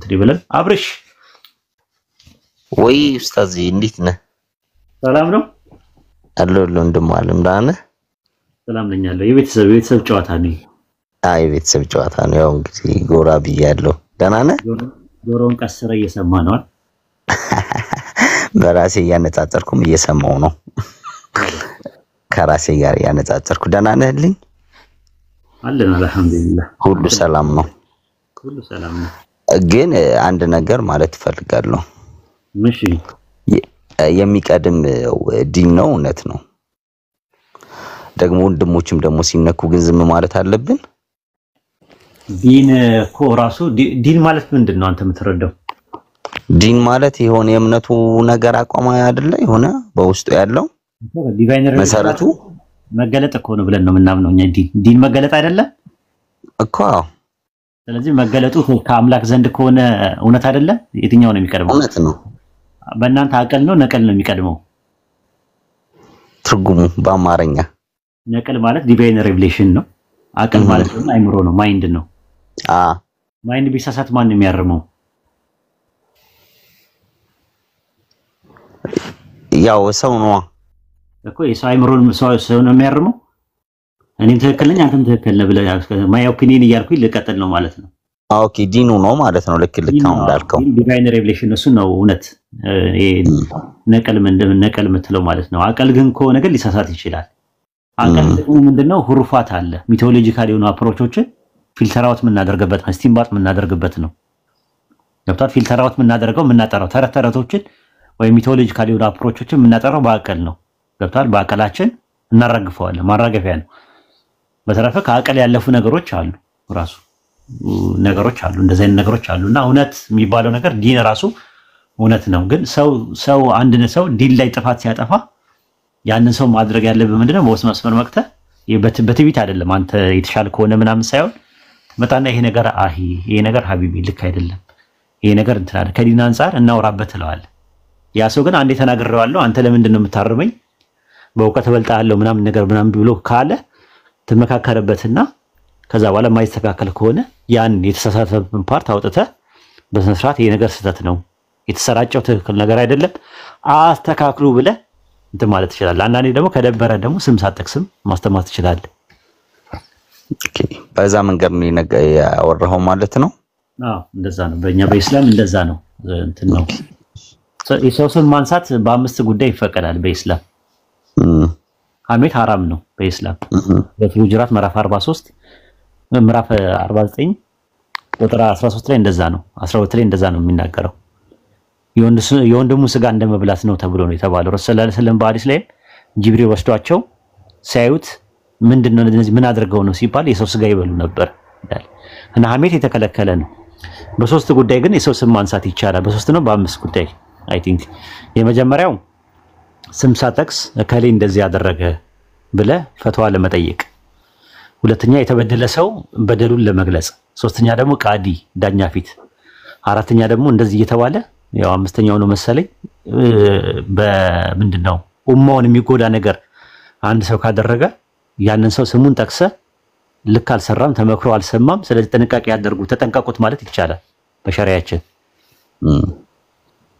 እንትን ይበላል አብርሽ ወይ ኡስታዝ እንዴት ነህ ሰላም ነው አለሁልህ ወንድም አለም ደህና ነህ ሰላም ነኝ አለው የቤተሰብ ጨዋታ ነው የቤተሰብ ጨዋታ ነው ያው እንግዲህ ጎራ ብያለሁ ደህና ነህ ዶሮን ቀስረ እየሰማ ነው በራሴ ያነጻጸርኩም እየሰማው ነው ከራሴ ጋር ያነጻጸርኩ ደህና ነህልኝ አለን አልሐምዱሊላህ ሁሉ ሰላም ነው ግን አንድ ነገር ማለት ፈልጋለሁ ምንሽ የሚቀድም ዲን ነው እውነት ነው ደግሞ ወንድሞችም ደግሞ ሲነኩ ግን ዝም ማለት አለብን ዲን እኮ ራሱ ዲን ማለት ምንድነው አንተ የምትረዳው ዲን ማለት የሆነ የእምነቱ ነገር አቋም አይደለ የሆነ በውስጡ ያለው ዲቫይነር መሰረቱ መገለጥ እኮ ነው ብለን ነው የምናምነው እኛ ዲን መገለጥ አይደለም እኮ ስለዚህ መገለጡ ከአምላክ ዘንድ ከሆነ እውነት አይደለም የትኛው ነው የሚቀድመው እውነት ነው በእናንተ አቀል ነው ነቀል ነው የሚቀድመው ትርጉሙ በአማርኛ ነቀል ማለት ዲቫይን ሬቨሌሽን ነው አቀል ማለት ደግሞ አይምሮ ነው ማይንድ ነው ማይንድ ቢሳሳት ማን ነው የሚያርመው ያው ሰው ነው እኮ የሰው አይምሮን ሰው ነው የሚያርመው እኔም ትክክል ነኝ አንተም ትክክል ነህ ብለህ ማይ ኦፒኒየን እያልኩኝ ልቀጥል ነው ማለት ነው ኦኬ ዲኑ ነው ማለት ነው ልክ አሁን እንዳልከው ዲቫይን ሬቨሌሽን እሱ ነው እውነት ነቀል ምትለው ማለት ነው አቀል ግን ከሆነ ግን ሊሳሳት ይችላል አቀል ደግሞ ምንድነው ሁሩፋት አለ ሚቶሎጂካል የሆኑ አፕሮቾችን ፊልተር አውት ምናደርግበት ስቲምባጥ ምናደርግበት ነው ገብቷል ፊልተር አውት ምናደርገው ምናጠራው ተረተረቶችን ወይ ሚቶሎጂካል የሆኑ አፕሮቾችን ምናጠራው በአቀል ነው ገብቷል በአቀላችን እናራግፈዋለን ማራገፊያ ነው በተረፈ ከአቀል ያለፉ ነገሮች አሉ ራሱ ነገሮች አሉ እንደዚህ አይነት ነገሮች አሉና እውነት የሚባለው ነገር ዲን ራሱ እውነት ነው ግን ሰው አንድ ሰው ዲን ላይ ጥፋት ሲያጠፋ ያንን ሰው ማድረግ ያለበት ምንድነው በወስ መስመር መክተ በትዕቢት አይደለም አንተ የተሻለ ከሆነ ምናምን ሳይሆን መጣና ይሄ ነገር ሀቢቢ ልክ አይደለም ይሄ ነገር እንትን አለ ከዲን አንፃር እናውራበት ተለዋል ያ ሰው ግን አንዴ ተናግሬዋለሁ አንተ ለምንድን ነው የምታርመኝ በእውቀት በልጣለሁ ምናምን ነገር ምናምን ብሎ ካለ ተመካከረበትና ከዛ በኋላ ማይስተካከል ከሆነ ያን የተሳሳተውን ፓርት አውጥተ በስነ ስርዓት ይሄ ነገር ስህተት ነው የተሰራጨው ትክክል ነገር አይደለም አስተካክሉ ብለ እንትን ማለት ይችላል አንዳንዴ ደግሞ ከደበረ ደግሞ ስም ሳትጠቅስም ማስተማር ትችላለህ ኦኬ በዛ መንገድ ነው ያወራው ማለት ነው እንደዛ ነው በእኛ በእስላም እንደዛ ነው እንትን ነው የሰውን ማንሳት በአምስት ጉዳይ ይፈቀዳል በእስላም ሐሜት ሐራም ነው በእስላም በሁጁራት ምዕራፍ 43 ምዕራፍ 49 ቁጥር 13 ላይ እንደዛ ነው 12 ላይ እንደዛ ነው የሚናገረው የወንድሙ ስጋ እንደመብላት ነው ተብሎ ነው የተባለው ረሱል ሰለላሁ ዐለይሂ ወሰለም በሐዲስ ላይ ጅብሪል ወስዷቸው ሳይዩት ምንድነው እነዚህ ምን አድርገው ነው ሲባል የሰው ስጋ ይበሉ ነበር ይላል እና ሐሜት የተከለከለ ነው በሶስት ጉዳይ ግን የሰው ስም ማንሳት ይቻላል በሶስት ነው በአምስት ጉዳይ አይ ቲንክ የመጀመሪያው ስም ሳጠቅስ እከሌ እንደዚህ ያደረገ ብለ ፈትዋ ለመጠየቅ ሁለተኛ የተበደለ ሰው በደሉን ለመግለጽ ሶስተኛ ደግሞ ቃዲ ዳኛ ፊት አራተኛ ደግሞ እንደዚህ እየተባለ ያው አምስተኛው ነው መሰለኝ በምንድነው ኡማውን የሚጎዳ ነገር አንድ ሰው ካደረገ ያንን ሰው ስሙን ጠቅሰ ልክ አልሰራም ተመክሮ አልሰማም ስለዚህ ጥንቃቄ ያደርጉ ተጠንቀቁት ማለት ይቻላል በሸሪዓችን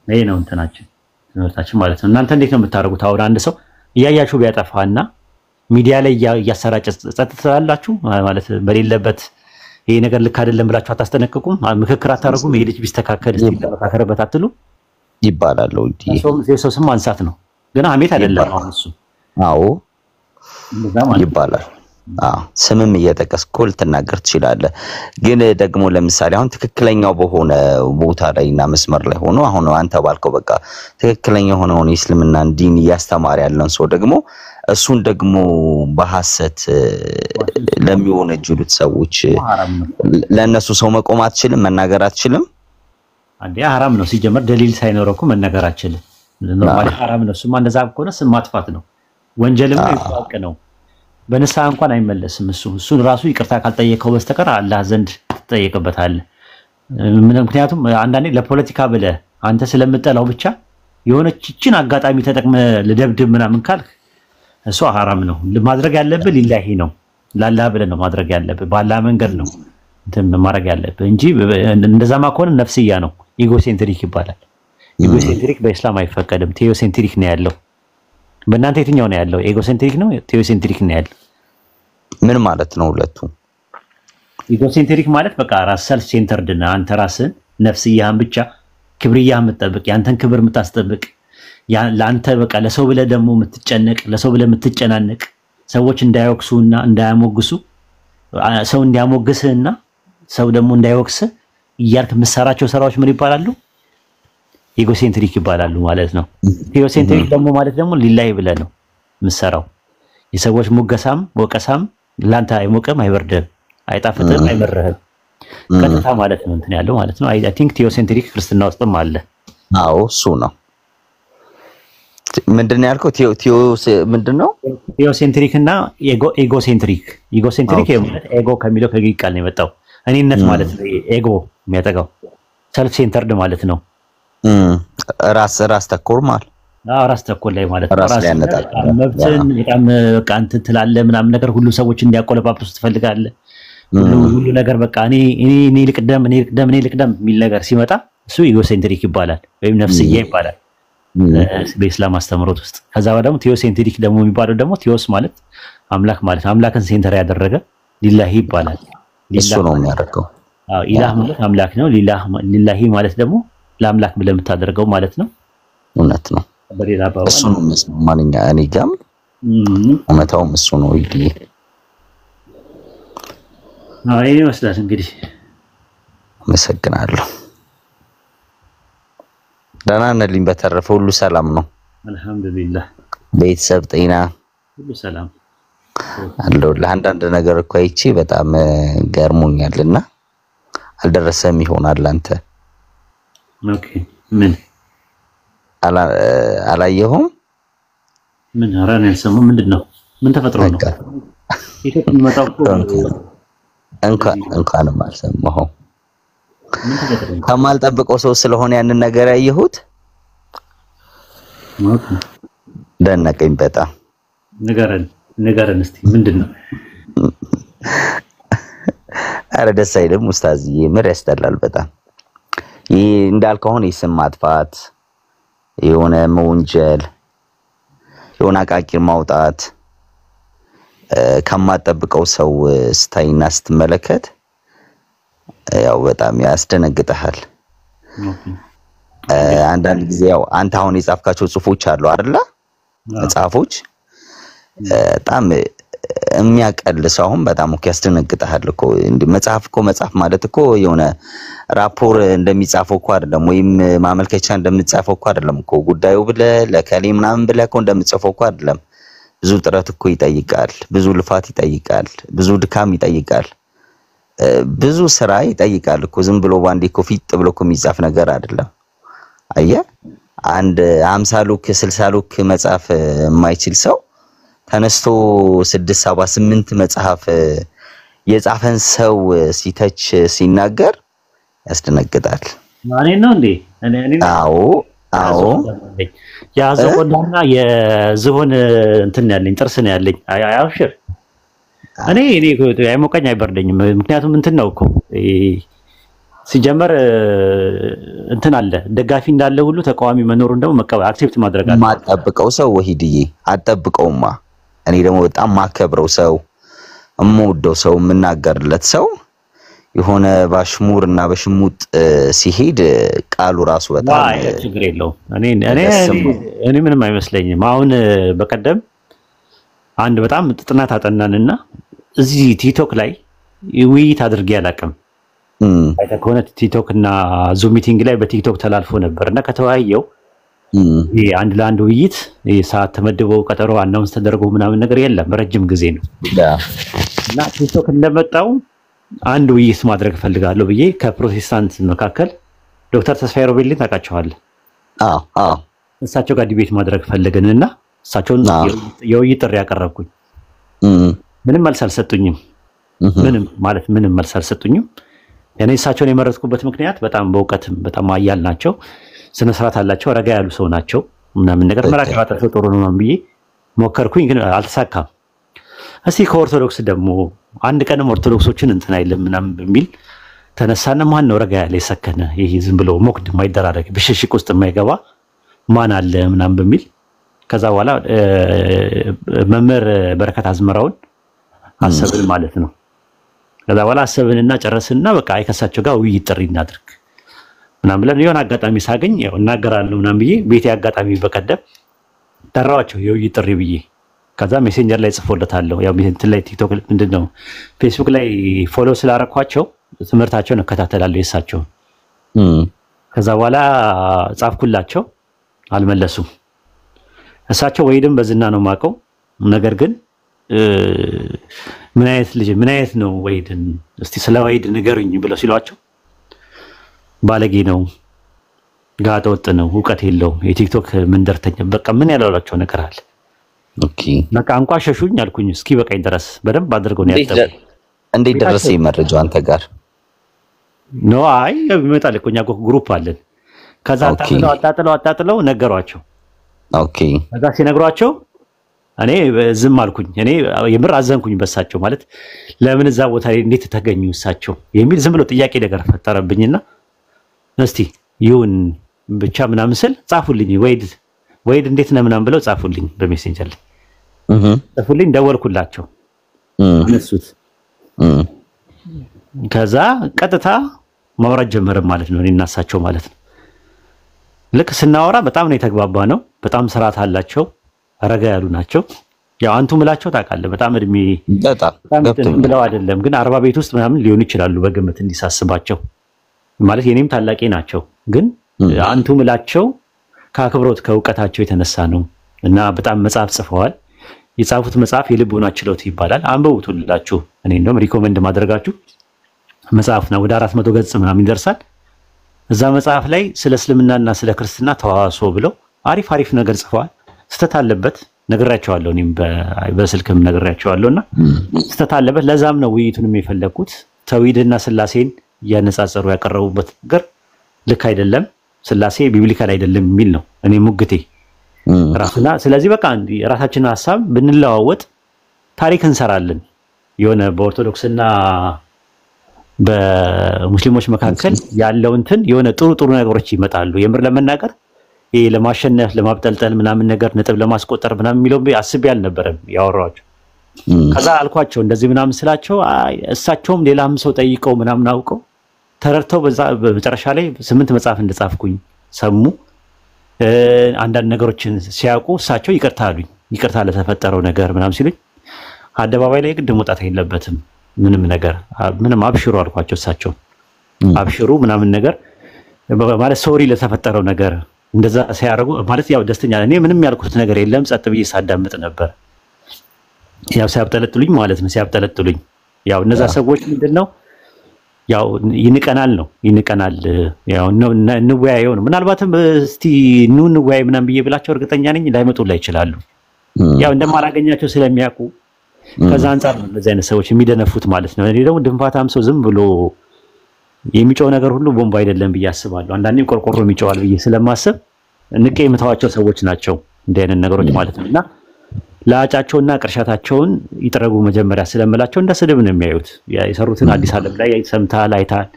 ይሄ ነው እንትናችን ትምህርታችን ማለት ነው እናንተ እንዴት ነው የምታደርጉት አሁን አንድ ሰው እያያችሁ ቢያጠፋና ሚዲያ ላይ ያሰራጨ ጸጥታላችሁ ማለት በሌለበት ይሄ ነገር ልክ አይደለም ብላችሁ አታስጠነቅቁም ምክክር አታረጉም ይሄ ልጅ ቢስተካከል ተካከረበት አትሉ ይባላል እንዴ ሰው ስም ማንሳት ነው ግን ሐሜት አይደለም አሁን እሱ አዎ ይባላል ስምም እየጠቀስኩ ልትናገር ትችላለህ ግን ደግሞ ለምሳሌ አሁን ትክክለኛው በሆነ ቦታ ላይና መስመር ላይ ሆኖ አሁን አንተ ባልከው በቃ ትክክለኛ ሆነውን እስልምና ዲን ያስተማር ያለን ሰው ደግሞ እሱን ደግሞ በሐሰት ለሚወነጅሉት ሰዎች ለነሱ ሰው መቆም አትችልም መናገር አትችልም አንዴ ሐራም ነው ሲጀመር ደሊል ሳይኖርኩ መናገር አትችልም ኖርማሊ ሐራም ነው ስማ እንደዛ ከሆነ ስም ማጥፋት ነው ወንጀልም ይፋቅ ነው በነሳ እንኳን አይመለስም እሱን ራሱ ይቅርታ ካልጠየቀው በስተቀር አላህ ዘንድ ተጠየቀበታል ምክንያቱም አንዳንዴ ለፖለቲካ ብለ አንተ ስለምጠላው ብቻ የሆነችን አጋጣሚ ተጠቅመ ለደብድብ ምናምን ካልክ እሱ ሐራም ነው ማድረግ ያለብህ ሊላሂ ነው ላላህ ብለ ነው ማድረግ ያለብህ ባላ መንገድ ነው እንትን ማድረግ ያለብህ እንጂ እንደዛማ ከሆነ ነፍስያ ነው፣ ኢጎሴንትሪክ ይባላል። ኢጎሴንትሪክ በእስላም አይፈቀድም። ቴዎሴንትሪክ ነው ያለው። በእናንተ የትኛው ነው ያለው? ኢጎሴንትሪክ ነው ቴዎሴንትሪክ ነው ያለው? ምን ማለት ነው ሁለቱ? ኢጎሴንትሪክ ማለት በቃ ራስ ሰልፍ ሴንተርድ ነህ አንተ ራስን ነፍስያህን ብቻ ክብርያህን የምትጠብቅ ያንተን ክብር የምታስጠብቅ ለአንተ በቃ ለሰው ብለህ ደግሞ የምትጨነቅ ለሰው ብለህ የምትጨናነቅ ሰዎች እንዳይወቅሱና እንዳያሞግሱ ሰው እንዲያሞግስህና ሰው ደግሞ እንዳይወቅስህ እያልክ የምትሰራቸው ስራዎች ምን ይባላሉ? ኢጎሴንትሪክ ይባላሉ ማለት ነው። ቴዎሴንትሪክ ደግሞ ማለት ደግሞ ሊላይ ብለህ ነው የምትሰራው። የሰዎች ሙገሳም ወቀሳም ላንተ አይሞቅም፣ አይበርድም፣ አይጣፍጥም፣ አይመርህም። ቀጥታ ማለት ነው እንትን ያለው ማለት ነው። አይ ቲንክ ቴዎሴንትሪክ ክርስትና ውስጥም አለ። አዎ እሱ ነው። ምንድነው ያልከው? ምንድነው? ቴዎሴንትሪክ እና ኤጎሴንትሪክ። ኤጎሴንትሪክ ማለት ኤጎ ከሚለው ከግሪክ ቃል ነው የመጣው። እኔነት ማለት ነው። ኤጎ የሚያጠቃው ሰልፍ ሴንተርድ ማለት ነው። ራስ ተኮር ማለት ራስ ተኮር ላይ ማለት ነው። ራስ ላይ ያነጣል። መብትን በጣም በቃ እንትን ትላለህ ምናምን ነገር ሁሉ ሰዎች እንዲያቆለጳጵሱ ትፈልጋለህ። ሁሉ ነገር በቃ እኔ ልቅደም የሚል ነገር ሲመጣ እሱ ኢጎሴንትሪክ ይባላል ወይም ነፍስያ ይባላል በእስላም አስተምህሮት ውስጥ። ከዛ ደግሞ ቴዎሴንትሪክ ደግሞ የሚባለው ደግሞ ቴዎስ ማለት አምላክ ማለት ነው። አምላክን ሴንተር ያደረገ ሊላሂ ይባላል። እሱ ነው የሚያደርገው። አዎ ኢላህ ማለት አምላክ ነው። ሊላሂ ማለት ደግሞ ለአምላክ ብለህ የምታደርገው ማለት ነው። እውነት ነው። በሌላ አባባል እሱ ነው ማንኛ እኔ ጋም እውነታውም እሱ ነው። ይሄ ይመስላል እንግዲህ። አመሰግናለሁ። ደህና ነልኝ። በተረፈ ሁሉ ሰላም ነው? አልሐምዱሊላህ። ቤተሰብ ጤና ሁሉ ሰላም አለው። ለአንዳንድ ነገር እኮ አይቼ በጣም ገርሞኛልና አልደረሰም ይሆናል አንተ። ኦኬ ምን አላየሁም? ምን አራን ያልሰማው ምንድነው? ምን ተፈጥሮ ነው? ኢትዮጵያ መጣው እንኳንም አልሰማሁም። ከማልጠብቀው ሰው ስለሆነ ያንን ነገር ያየሁት ደነቀኝ በጣም። ንገረን እስቲ ምንድነው? አረ ደስ አይልም ኡስታዝዬ፣ ምር ያስጠላል በጣም። ይሄ እንዳልከው አሁን የስም ማጥፋት፣ የሆነ መወንጀል፣ የሆነ አቃቂር ማውጣት ከማጠብቀው ሰው ስታይና ስትመለከት ያው በጣም ያስደነግጣል። አንዳንድ ጊዜ ያው አንተ አሁን የጻፍካቸው ጽሁፎች አሉ አይደለ? መጽሐፎች በጣም የሚያቀልስ አሁን በጣም እኮ ያስደነግጣል እኮ። እንዴ መጽሐፍ ማለት እኮ የሆነ ራፖር እንደሚጻፈው እኮ አይደለም፣ ወይም ማመልከቻ እንደምትጻፈው እኮ አይደለም እኮ። ጉዳዩ ብለህ ለከሌ ምናምን ብለህ እኮ እንደምትጽፈው እኮ አይደለም። ብዙ ጥረት እኮ ይጠይቃል፣ ብዙ ልፋት ይጠይቃል፣ ብዙ ድካም ይጠይቃል፣ ብዙ ስራ ይጠይቃል እኮ። ዝም ብሎ ባንዴ እኮ ፊት ብሎ እኮ የሚጻፍ ነገር አይደለም። አየህ አንድ 50 ሉክ 60 ሉክ መጽሐፍ የማይችል ሰው ተነስቶ 6 7 8 መጽሐፍ የጻፈን ሰው ሲተች ሲናገር ያስደነግጣል። ማን ነው እንዴ? እኔ አዎ ያዘቆና የዝሆን እንትን ያለኝ ጥርስ ነው ያለኝ። አያውሽር እኔ አይሞቀኝ አይበርደኝም። ምክንያቱም እንትን ነው እኮ ሲጀመር እንትን አለ ደጋፊ እንዳለ ሁሉ ተቃዋሚ መኖሩን ደግሞ መቀበል አክሴፕት ማድረግ አለ። ማጠብቀው ሰው ወሂድዬ አጠብቀውማ። እኔ ደግሞ በጣም ማከብረው ሰው እምወደው ሰው የምናገርለት ሰው የሆነ ባሽሙርና በሽሙጥ ሲሄድ ቃሉ ራሱ በጣም ችግር የለውም። እኔ ምንም አይመስለኝም። አሁን በቀደም አንድ በጣም ጥናት አጠናንና እዚህ ቲክቶክ ላይ ውይይት አድርጌ አላውቅም። አይተህ ከሆነ ቲክቶክ እና ዙም ሚቲንግ ላይ በቲክቶክ ተላልፎ ነበርና ከተወያየው አንድ ለአንድ ውይይት ሰዓት ተመድበው ቀጠሮ አናውንስ ተደርጎ ምናምን ነገር የለም። ረጅም ጊዜ ነው እና ቲክቶክ እንደመጣው አንድ ውይይት ማድረግ ፈልጋለሁ ብዬ ከፕሮቴስታንት መካከል ዶክተር ተስፋዬ ሮቤልን ታውቃቸዋለህ? እሳቸው ጋር ዲቤት ማድረግ ፈልገንና እሳቸውን የውይይት ጥሪ ያቀረብኩኝ ምንም መልስ አልሰጡኝም። ምንም መልስ አልሰጡኝም። እኔ እሳቸውን የመረጥኩበት ምክንያት በጣም በእውቀትም በጣም አያል ናቸው፣ ስነ ስርዓት አላቸው፣ ረጋ ያሉ ሰው ናቸው ምናምን ነገር መራከባታቸው ጥሩ ነው ብዬ ሞከርኩኝ፣ ግን አልተሳካም። እስቲ ከኦርቶዶክስ ደግሞ አንድ ቀንም ኦርቶዶክሶችን እንትን አይልም ምናምን በሚል ተነሳና ማን ነው ረጋ ያለ የሰከነ ይሄ ዝም ብሎ ሞክድ የማይደራረግ ብሽሽቅ ውስጥ የማይገባ ማን አለ ምናምን በሚል ከዛ በኋላ መምህር በረከት አዝመራውን አሰብን ማለት ነው። ከዛ በኋላ አሰብንና ጨረስንና በቃ አይከሳቸው ጋር ውይይት ጥሪ እናድርግ ምናምን ብለን የሆነ አጋጣሚ ሳገኝ ያው እናገራለሁ ምናምን ብዬ ቤቴ አጋጣሚ በቀደም ጠራዋቸው የውይይት ጥሪ ብዬ ከዛ ሜሴንጀር ላይ ጽፎለታለሁ። ያው እንትን ላይ ቲክቶክ ምንድነው ፌስቡክ ላይ ፎሎ ስላረኳቸው ትምህርታቸውን እከታተላለሁ የሳቸውን። ከዛ በኋላ ጻፍኩላቸው አልመለሱም። እሳቸው ወይድም በዝና ነው ማቀው ነገር ግን ምን አይነት ነው ወይድን እስቲ ስለ ወይድ ንገሩኝ ብለው ሲሏቸው ባለጌ ነው፣ ጋጠ ወጥ ነው፣ ዕውቀት የለውም፣ የቲክቶክ መንደርተኛ በቃ ምን ያላላቸው ነገር አለ። ኦኬ በቃ አንቋሸሹኝ አልኩኝ። እስኪ በቃኝ ድረስ በደንብ አድርገው ነው ያጠቡ። እንዴት ደረሰ መረጃው አንተ ጋር? ኖ አይ ይመጣል እኮ እኛ ግሩፕ አለን። ከዛ አጣጥለው ነገሯቸው። ኦኬ ከዛ ሲነግሯቸው እኔ ዝም አልኩኝ። እኔ የምር አዘንኩኝ በሳቸው ማለት ለምን እዛ ቦታ ላይ እንዴት ተገኙ እሳቸው የሚል ዝም ብሎ ጥያቄ ነገር ፈጠረብኝና እስቲ ይሁን ብቻ ምናምን ስል ጻፉልኝ ወይድ እንዴት ነው ምናምን ብለው ጻፉልኝ በሜሴንጀር ላይ ጻፉልኝ። ደወልኩላቸው እነሱት ከዛ ቀጥታ ማውራት ጀመርን ማለት ነው እኔና እሳቸው ማለት ነው። ልክ ስናወራ በጣም ነው የተግባባ ነው። በጣም ስርዓት አላቸው፣ ረጋ ያሉ ናቸው። ያው አንቱ ምላቸው ታውቃለህ በጣም እድሜ በጣም ብለው አይደለም ግን 40 ቤት ውስጥ ምናምን ሊሆኑ ይችላሉ በግምት እንዲሳስባቸው ማለት የኔም ታላቄ ናቸው። ግን አንቱ ምላቸው ከአክብሮት ከእውቀታቸው የተነሳ ነው እና በጣም መጽሐፍ ጽፈዋል። የጻፉት መጽሐፍ የልቦና ችሎት ይባላል። አንብቡትላችሁ። እኔ እንደውም ሪኮመንድ ማድረጋችሁ መጽሐፍ ነው። ወደ 400 ገጽ ምናምን ይደርሳል። እዛ መጽሐፍ ላይ ስለ እስልምናና ስለ ክርስትና ተዋዋሶ ብለው አሪፍ ነገር ጽፈዋል። ስተት አለበት ነግራቸዋለሁ። እኔም በስልክም ነግራቸዋለሁና ስተት አለበት። ለዛም ነው ውይይቱንም የፈለኩት። ተውሂድና ስላሴን ያነጻጸሩ ያቀረቡበት ነገር ልክ አይደለም፣ ስላሴ ቢብሊካል አይደለም የሚል ነው እኔ ሙግቴ ራስና። ስለዚህ በቃ ራሳችንን ሐሳብ ብንለዋወጥ ታሪክ እንሰራለን። የሆነ በኦርቶዶክስና በሙስሊሞች መካከል ያለው እንትን የሆነ ጥሩ ነገሮች ይመጣሉ። የምር ለመናገር ይሄ ለማሸነፍ ለማብጠልጠል ምናምን ነገር ነጥብ ለማስቆጠር ምናምን የሚለው አስቤ አልነበረም ያወራኋቸው። ከዛ አልኳቸው እንደዚህ ምናምን ስላቸው እሳቸውም ሌላም ሰው ጠይቀው ምናምን አውቀው ተረድተው በመጨረሻ ላይ 8 መጽሐፍ እንደጻፍኩኝ ሰሙ። አንዳንድ ነገሮችን ሲያውቁ እሳቸው ይቅርታ አሉኝ። ይቅርታ ለተፈጠረው ነገር ምናምን ሲሉኝ አደባባይ ላይ ግድ መውጣት የለበትም ምንም አብሽሩ አልኳቸው። እሳቸው አብሽሩ ምናምን ነገር ማለት ሶሪ ለተፈጠረው ነገር እንደዛ ሲያደርጉ ማለት ያው ደስተኛ እኔ ምንም ያልኩት ነገር የለም ጸጥ ብዬ ሳዳምጥ ነበር። ያው ሲያብጠለጥሉኝ ማለት ነው ሲያብጠለጥሉኝ ያው እነዛ ሰዎች ምንድነው ያው ይንቀናል ያው እንወያየው ነው። ምናልባትም እስቲ እንወያይ ምናምን ብዬ ብላቸው እርግጠኛ ነኝ ላይመጡላ ይችላሉ። ያው እንደማላገኛቸው ስለሚያውቁ ከዛ አንፃር ነው እንደዚህ አይነት ሰዎች የሚደነፉት ማለት ነው። እኔ ደግሞ ድንፋታም ሰው ዝም ብሎ የሚጮህ ነገር ሁሉ ቦምብ አይደለም ብዬ አስባለሁ። አንዳንዴም ቆርቆሮ የሚጮሃል ብዬ ስለማስብ ንቄ የምተዋቸው ሰዎች ናቸው እንደ አይነት ነገሮች ማለት ነውና ላጫቸውና ቅርሻታቸውን ይጥረጉ መጀመሪያ ስለምላቸው እንደ ስድብ ነው የሚያዩት። የሰሩትን አዲስ ዓለም ላይ ሰምተሃል አይተሃል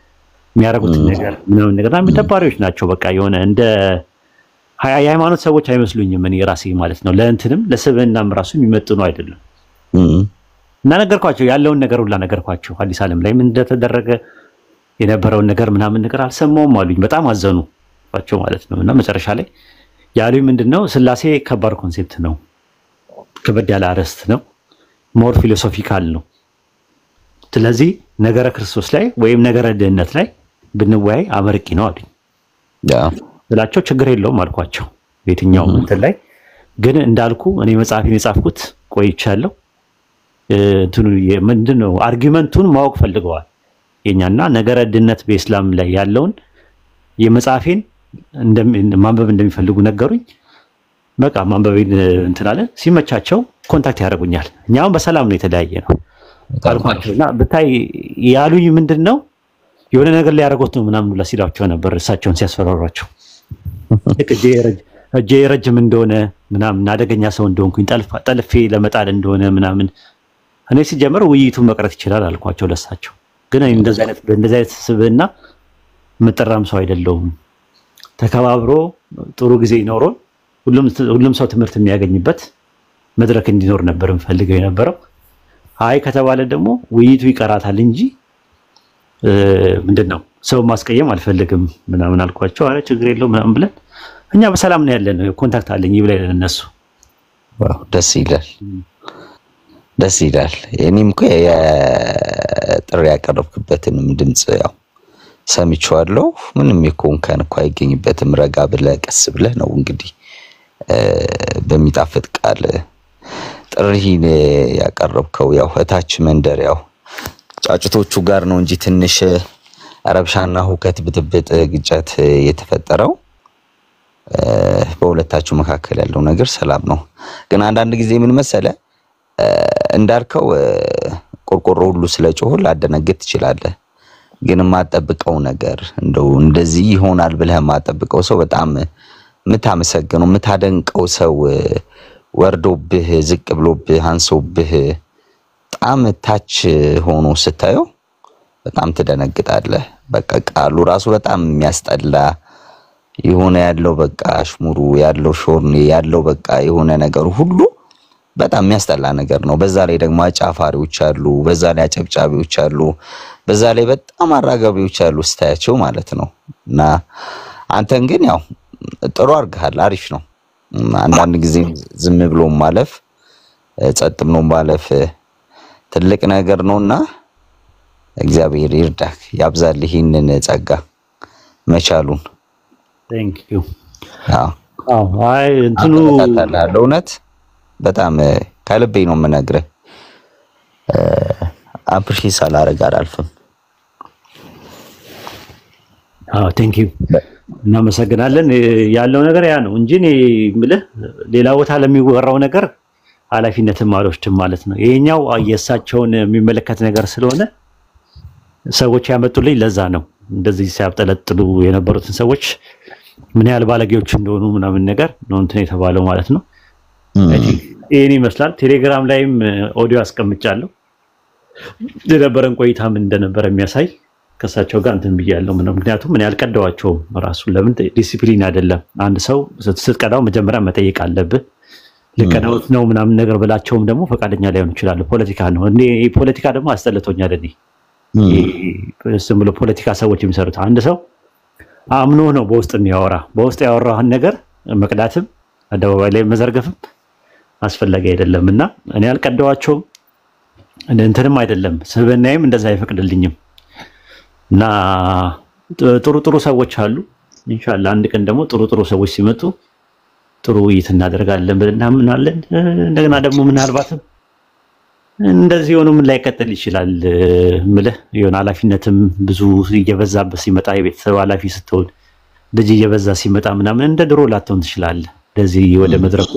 የሚያደርጉትን ነገር ምናምን ነገርና የሚደባሪዎች ናቸው። በቃ የሆነ እንደ የሃይማኖት ሰዎች አይመስሉኝም እኔ ራሴ ማለት ነው። ለእንትንም ለስብዕናም ራሱ የሚመጥኑ አይደለም። እና ነገርኳቸው ያለውን ነገር ሁላ ነገርኳቸው። አዲስ ዓለም ላይ ምን እንደተደረገ የነበረውን ነገር ምናምን ነገር አልሰማውም አሉኝ። በጣም አዘኑባቸው ማለት ነው። እና መጨረሻ ላይ ያሉኝ ምንድነው ስላሴ ከባድ ኮንሴፕት ነው፣ ከበድ ያለ አርዕስት ነው፣ ሞር ፊሎሶፊካል ነው። ስለዚህ ነገረ ክርስቶስ ላይ ወይም ነገረ ድህነት ላይ ብንወያይ አመርቂ ነው አሉኝ። ስላቸው ችግር የለውም አልኳቸው። የትኛውም እንትን ላይ ግን እንዳልኩ እኔ መጽሐፌን የጻፍኩት ቆይቻለሁ። እንትኑ ምንድነው አርጊመንቱን ማወቅ ፈልገዋል የኛና ነገረ ድህነት በእስላም ላይ ያለውን የመጽሐፌን ማንበብ እንደሚፈልጉ ነገሩኝ። በቃ ማንበቤን እንትን አለ። ሲመቻቸው ኮንታክት ያደርጉኛል። እኛም በሰላም ነው የተለያየ ነው አልኳቸውና ብታይ ያሉኝ ምንድነው የሆነ ነገር ላይ ያደርጉት ነው ምናምን ብላ ሲላቸው ነበር እሳቸውን ሲያስፈራሯቸው። እጄ ረጅም እንደሆነ ምናምን አደገኛ ሰው እንደሆንኩኝ ጠልፌ ለመጣል እንደሆነ ምናምን እኔ ሲጀምር ውይይቱን መቅረት ይችላል አልኳቸው ለሳቸው። ግን እንደዚህ አይነት ስብዕና መጠራም ሰው አይደለሁም። ተከባብሮ ጥሩ ጊዜ ይኖረው ሁሉም ሰው ትምህርት የሚያገኝበት መድረክ እንዲኖር ነበር እንፈልገው የነበረው። አይ ከተባለ ደግሞ ውይይቱ ይቀራታል እንጂ ምንድነው ሰው ማስቀየም አልፈልግም ምናምን አልኳቸው። አረ ችግር የለውም ምናምን ብለን እኛ በሰላም ነው ያለን። ኮንታክት አለኝ ይብላል እነሱ። ዋው ደስ ይላል። እኔም እኮ የጥሪ ያቀረብክበትንም ድምጽ ያው ሰምቼዋለሁ። ምንም የኮንካን እኮ አይገኝበትም። ረጋ ብለህ ቀስ ብለህ ነው እንግዲህ በሚጣፍጥ ቃል ጥሪህን ያቀረብከው። ያው እታች መንደር ያው ጫጭቶቹ ጋር ነው እንጂ ትንሽ ረብሻና ሁከት ብጥብጥ ግጭት የተፈጠረው በሁለታችሁ መካከል ያለው ነገር ሰላም ነው። ግን አንዳንድ ጊዜ ምን መሰለ እንዳልከው ቆርቆሮ ሁሉ ስለጮህ ላደነግጥ ትችላለህ። ግን ማጠብቀው ነገር እንደዚህ ይሆናል ብለህ ማጠብቀው ሰው በጣም ምታመሰግነው ምታደንቀው ሰው ወርዶብህ ዝቅ ብሎብህ አንሶብህ በጣም ታች ሆኖ ስታየው በጣም ትደነግጣለህ። በቃ ቃሉ ራሱ በጣም የሚያስጠላ የሆነ ያለው በቃ አሽሙሩ ያለው ሾርኔ ያለው በቃ የሆነ ነገር ሁሉ በጣም የሚያስጠላ ነገር ነው። በዛ ላይ ደግሞ አጫፋሪዎች አሉ፣ በዛ ላይ አጨብጫቢዎች አሉ፣ በዛ ላይ በጣም አራጋቢዎች አሉ ስታያቸው ማለት ነው። እና አንተን ግን ያው ጥሩ አርጋሃል፣ አሪፍ ነው። አንዳንድ ጊዜ ዝም ብሎ ማለፍ ጸጥ ብሎ ማለፍ ትልቅ ነገር ነውና እግዚአብሔር ይርዳክ ያብዛልህ ይህንን ጸጋ መቻሉን። Thank you። አይ እንትኑ ለእውነት በጣም ከልቤ ነው የምነግርህ። አፕሪሺየት ሳላረግ አላልፍም። ቴንክ ዩ እናመሰግናለን። ያለው ነገር ያ ነው እንጂ እኔ የምልህ ሌላ ቦታ ለሚወራው ነገር ኃላፊነትም አልወስድም ማለት ነው። ይሄኛው የእሳቸውን የሚመለከት ነገር ስለሆነ ሰዎች ያመጡልኝ ለዛ ነው። እንደዚህ ሲያብጠለጥሉ የነበሩትን ሰዎች ምን ያህል ባለጌዎች እንደሆኑ ምናምን ነገር ነው እንትን የተባለው ማለት ነው። ይሄን ይመስላል። ቴሌግራም ላይም ኦዲዮ አስቀምጫለሁ የነበረን ቆይታ ምን እንደነበረ የሚያሳይ ከሳቸው ጋር እንትን ብያለሁ። ምክንያቱም ምን ያልቀደዋቸውም ራሱ ለምን ዲሲፕሊን አይደለም። አንድ ሰው ስትቀዳው መጀመሪያ መጠየቅ አለብህ። ለቀዳውት ነው ምናምን ነገር ብላቸውም ደግሞ ፈቃደኛ ላይሆን ይችላል። ፖለቲካ ነው። እኔ ፖለቲካ ደግሞ አስጠልቶኛል። እኔ ዝም ብሎ ፖለቲካ ሰዎች የሚሰሩት አንድ ሰው አምኖ ነው በውስጥ የሚያወራ። በውስጥ ያወራውን ነገር መቅዳትም አደባባይ ላይ መዘርገፍም አስፈላጊ አይደለምና እኔ ያልቀደዋቸውም እንትንም አይደለም። ስብዕናዬም እንደዛ አይፈቅድልኝም። እና ጥሩ ሰዎች አሉ። ኢንሻአላህ አንድ ቀን ደግሞ ጥሩ ሰዎች ሲመጡ ጥሩ ውይይት እናደርጋለን ብለን እናምናለን። እንደገና ደግሞ ምናልባትም እንደዚህ ሆኖ ምን ላይ ቀጥል ይችላል ምልህ የሆነ ኃላፊነትም ብዙ እየበዛበት ሲመጣ የቤተሰብ ኃላፊ ስትሆን ልጅ እየበዛ ሲመጣ ምናምን እንደ ድሮ ላትሆን ትችላለህ። ለዚህ ወደ መድረኩ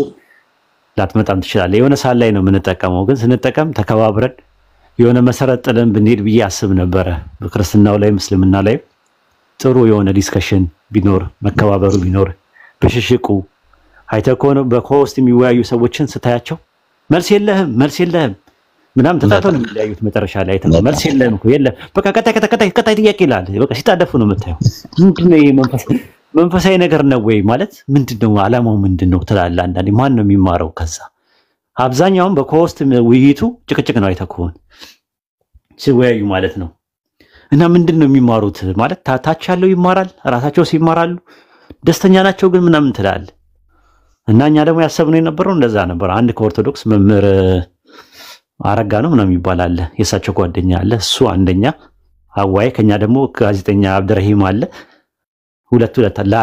ላትመጣም ትችላለህ። የሆነ ሳል ላይ ነው የምንጠቀመው። ግን ስንጠቀም ተከባብረን የሆነ መሰረት ጥለን ብንሄድ ብዬ አስብ ነበረ። በክርስትናው ላይ ምስልምና ላይ ጥሩ የሆነ ዲስከሽን ቢኖር መከባበሩ ቢኖር በሽሽቁ አይተህ ከሆነ በኮስት የሚወያዩ ሰዎችን ስታያቸው መልስ የለህም ምናምን ተጣጣው ነው የሚለያዩት። መጨረሻ ላይ መልስ የለህም እኮ የለም በቃ ቀጣይ ጥያቄ ይላል። በቃ ሲጣደፉ ነው የምታየው። ምንድነው ይሄ መንፈሳዊ ነገር ነው ወይ ማለት ምንድነው ዓላማው ምንድነው ትላለህ። አንዳንዴ ማን ነው የሚማረው ከዛ? አብዛኛውን በኮስት ውይይቱ ጭቅጭቅ ነው አይተህ ከሆነ ሲወያዩ ማለት ነው። እና ምንድነው የሚማሩት ማለት ታች ያለው ይማራል፣ ራሳቸው ሲማራሉ ደስተኛ ናቸው ግን ምናምን ትላለህ። እና እኛ ደግሞ ያሰብነው የነበረው እንደዛ ነበር። አንድ ከኦርቶዶክስ መምህር አረጋ ነው ምናምን ይባላል የሳቸው ጓደኛ አለ። እሱ አንደኛ አዋይ ከኛ ደግሞ ጋዜጠኛ አብደረሂም አለ። ሁለት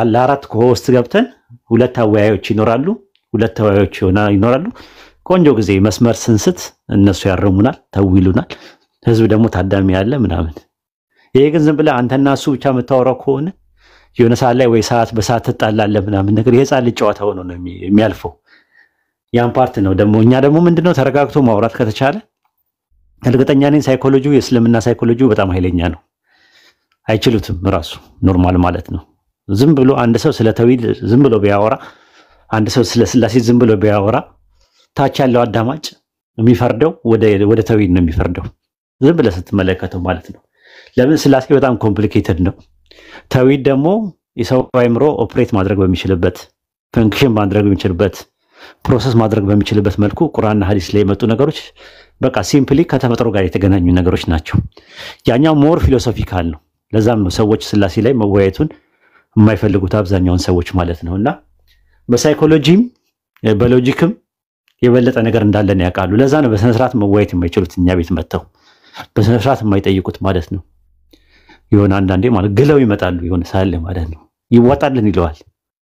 ለአራት ኮስት ገብተን ሁለት አወያዮች ይኖራሉ። ቆንጆ ጊዜ መስመር ስንስት እነሱ ያርሙናል፣ ተውይሉናል። ህዝብ ደግሞ ታዳሚ ያለ ምናምን። ይሄ ግን ዝም ብለህ አንተና እሱ ብቻ የምታወራው ከሆነ የሆነ ሰዓት ላይ ወይ ሰዓት በሰዓት ትጣላለህ ምናምን ነገር የህፃን ልጅ ጨዋታ ሆኖ ነው የሚያልፈው። ያን ፓርት ነው ደግሞ እኛ ደግሞ ምንድነው ተረጋግቶ ማውራት ከተቻለ እርግጠኛ ነኝ ሳይኮሎጂው የእስልምና ሳይኮሎጂው በጣም ኃይለኛ ነው። አይችሉትም ራሱ ኖርማል ማለት ነው። ዝም ብሎ አንድ ሰው ስለ ተውሂድ ዝም ብሎ ቢያወራ፣ አንድ ሰው ስለ ስላሴ ዝም ብሎ ቢያወራ ታች ያለው አዳማጭ የሚፈርደው ወደ ተውሂድ ነው የሚፈርደው ዝም ብለህ ስትመለከተው ማለት ነው። ለምን ስላሴ በጣም ኮምፕሊኬትድ ነው። ተውሂድ ደግሞ የሰው አእምሮ ኦፕሬት ማድረግ በሚችልበት ፈንክሽን ማድረግ በሚችልበት ፕሮሰስ ማድረግ በሚችልበት መልኩ ቁርአንና ሐዲስ ላይ የመጡ ነገሮች በቃ ሲምፕሊ ከተፈጥሮ ጋር የተገናኙ ነገሮች ናቸው። ያኛው ሞር ፊሎሶፊካል ነው። ለዛም ነው ሰዎች ስላሴ ላይ መወያየቱን የማይፈልጉት አብዛኛውን ሰዎች ማለት ነውና በሳይኮሎጂም በሎጂክም የበለጠ ነገር እንዳለን ያውቃሉ። ለዛ ነው በስነ ስርዓት መወያየት የማይችሉት እኛ ቤት መጥተው በስነ ስርዓት የማይጠይቁት ማለት ነው። የሆነ አንዳንዴ ማለት ግለው ይመጣሉ የሆነ ሳለ ማለት ነው። ይዋጣልን ይለዋል።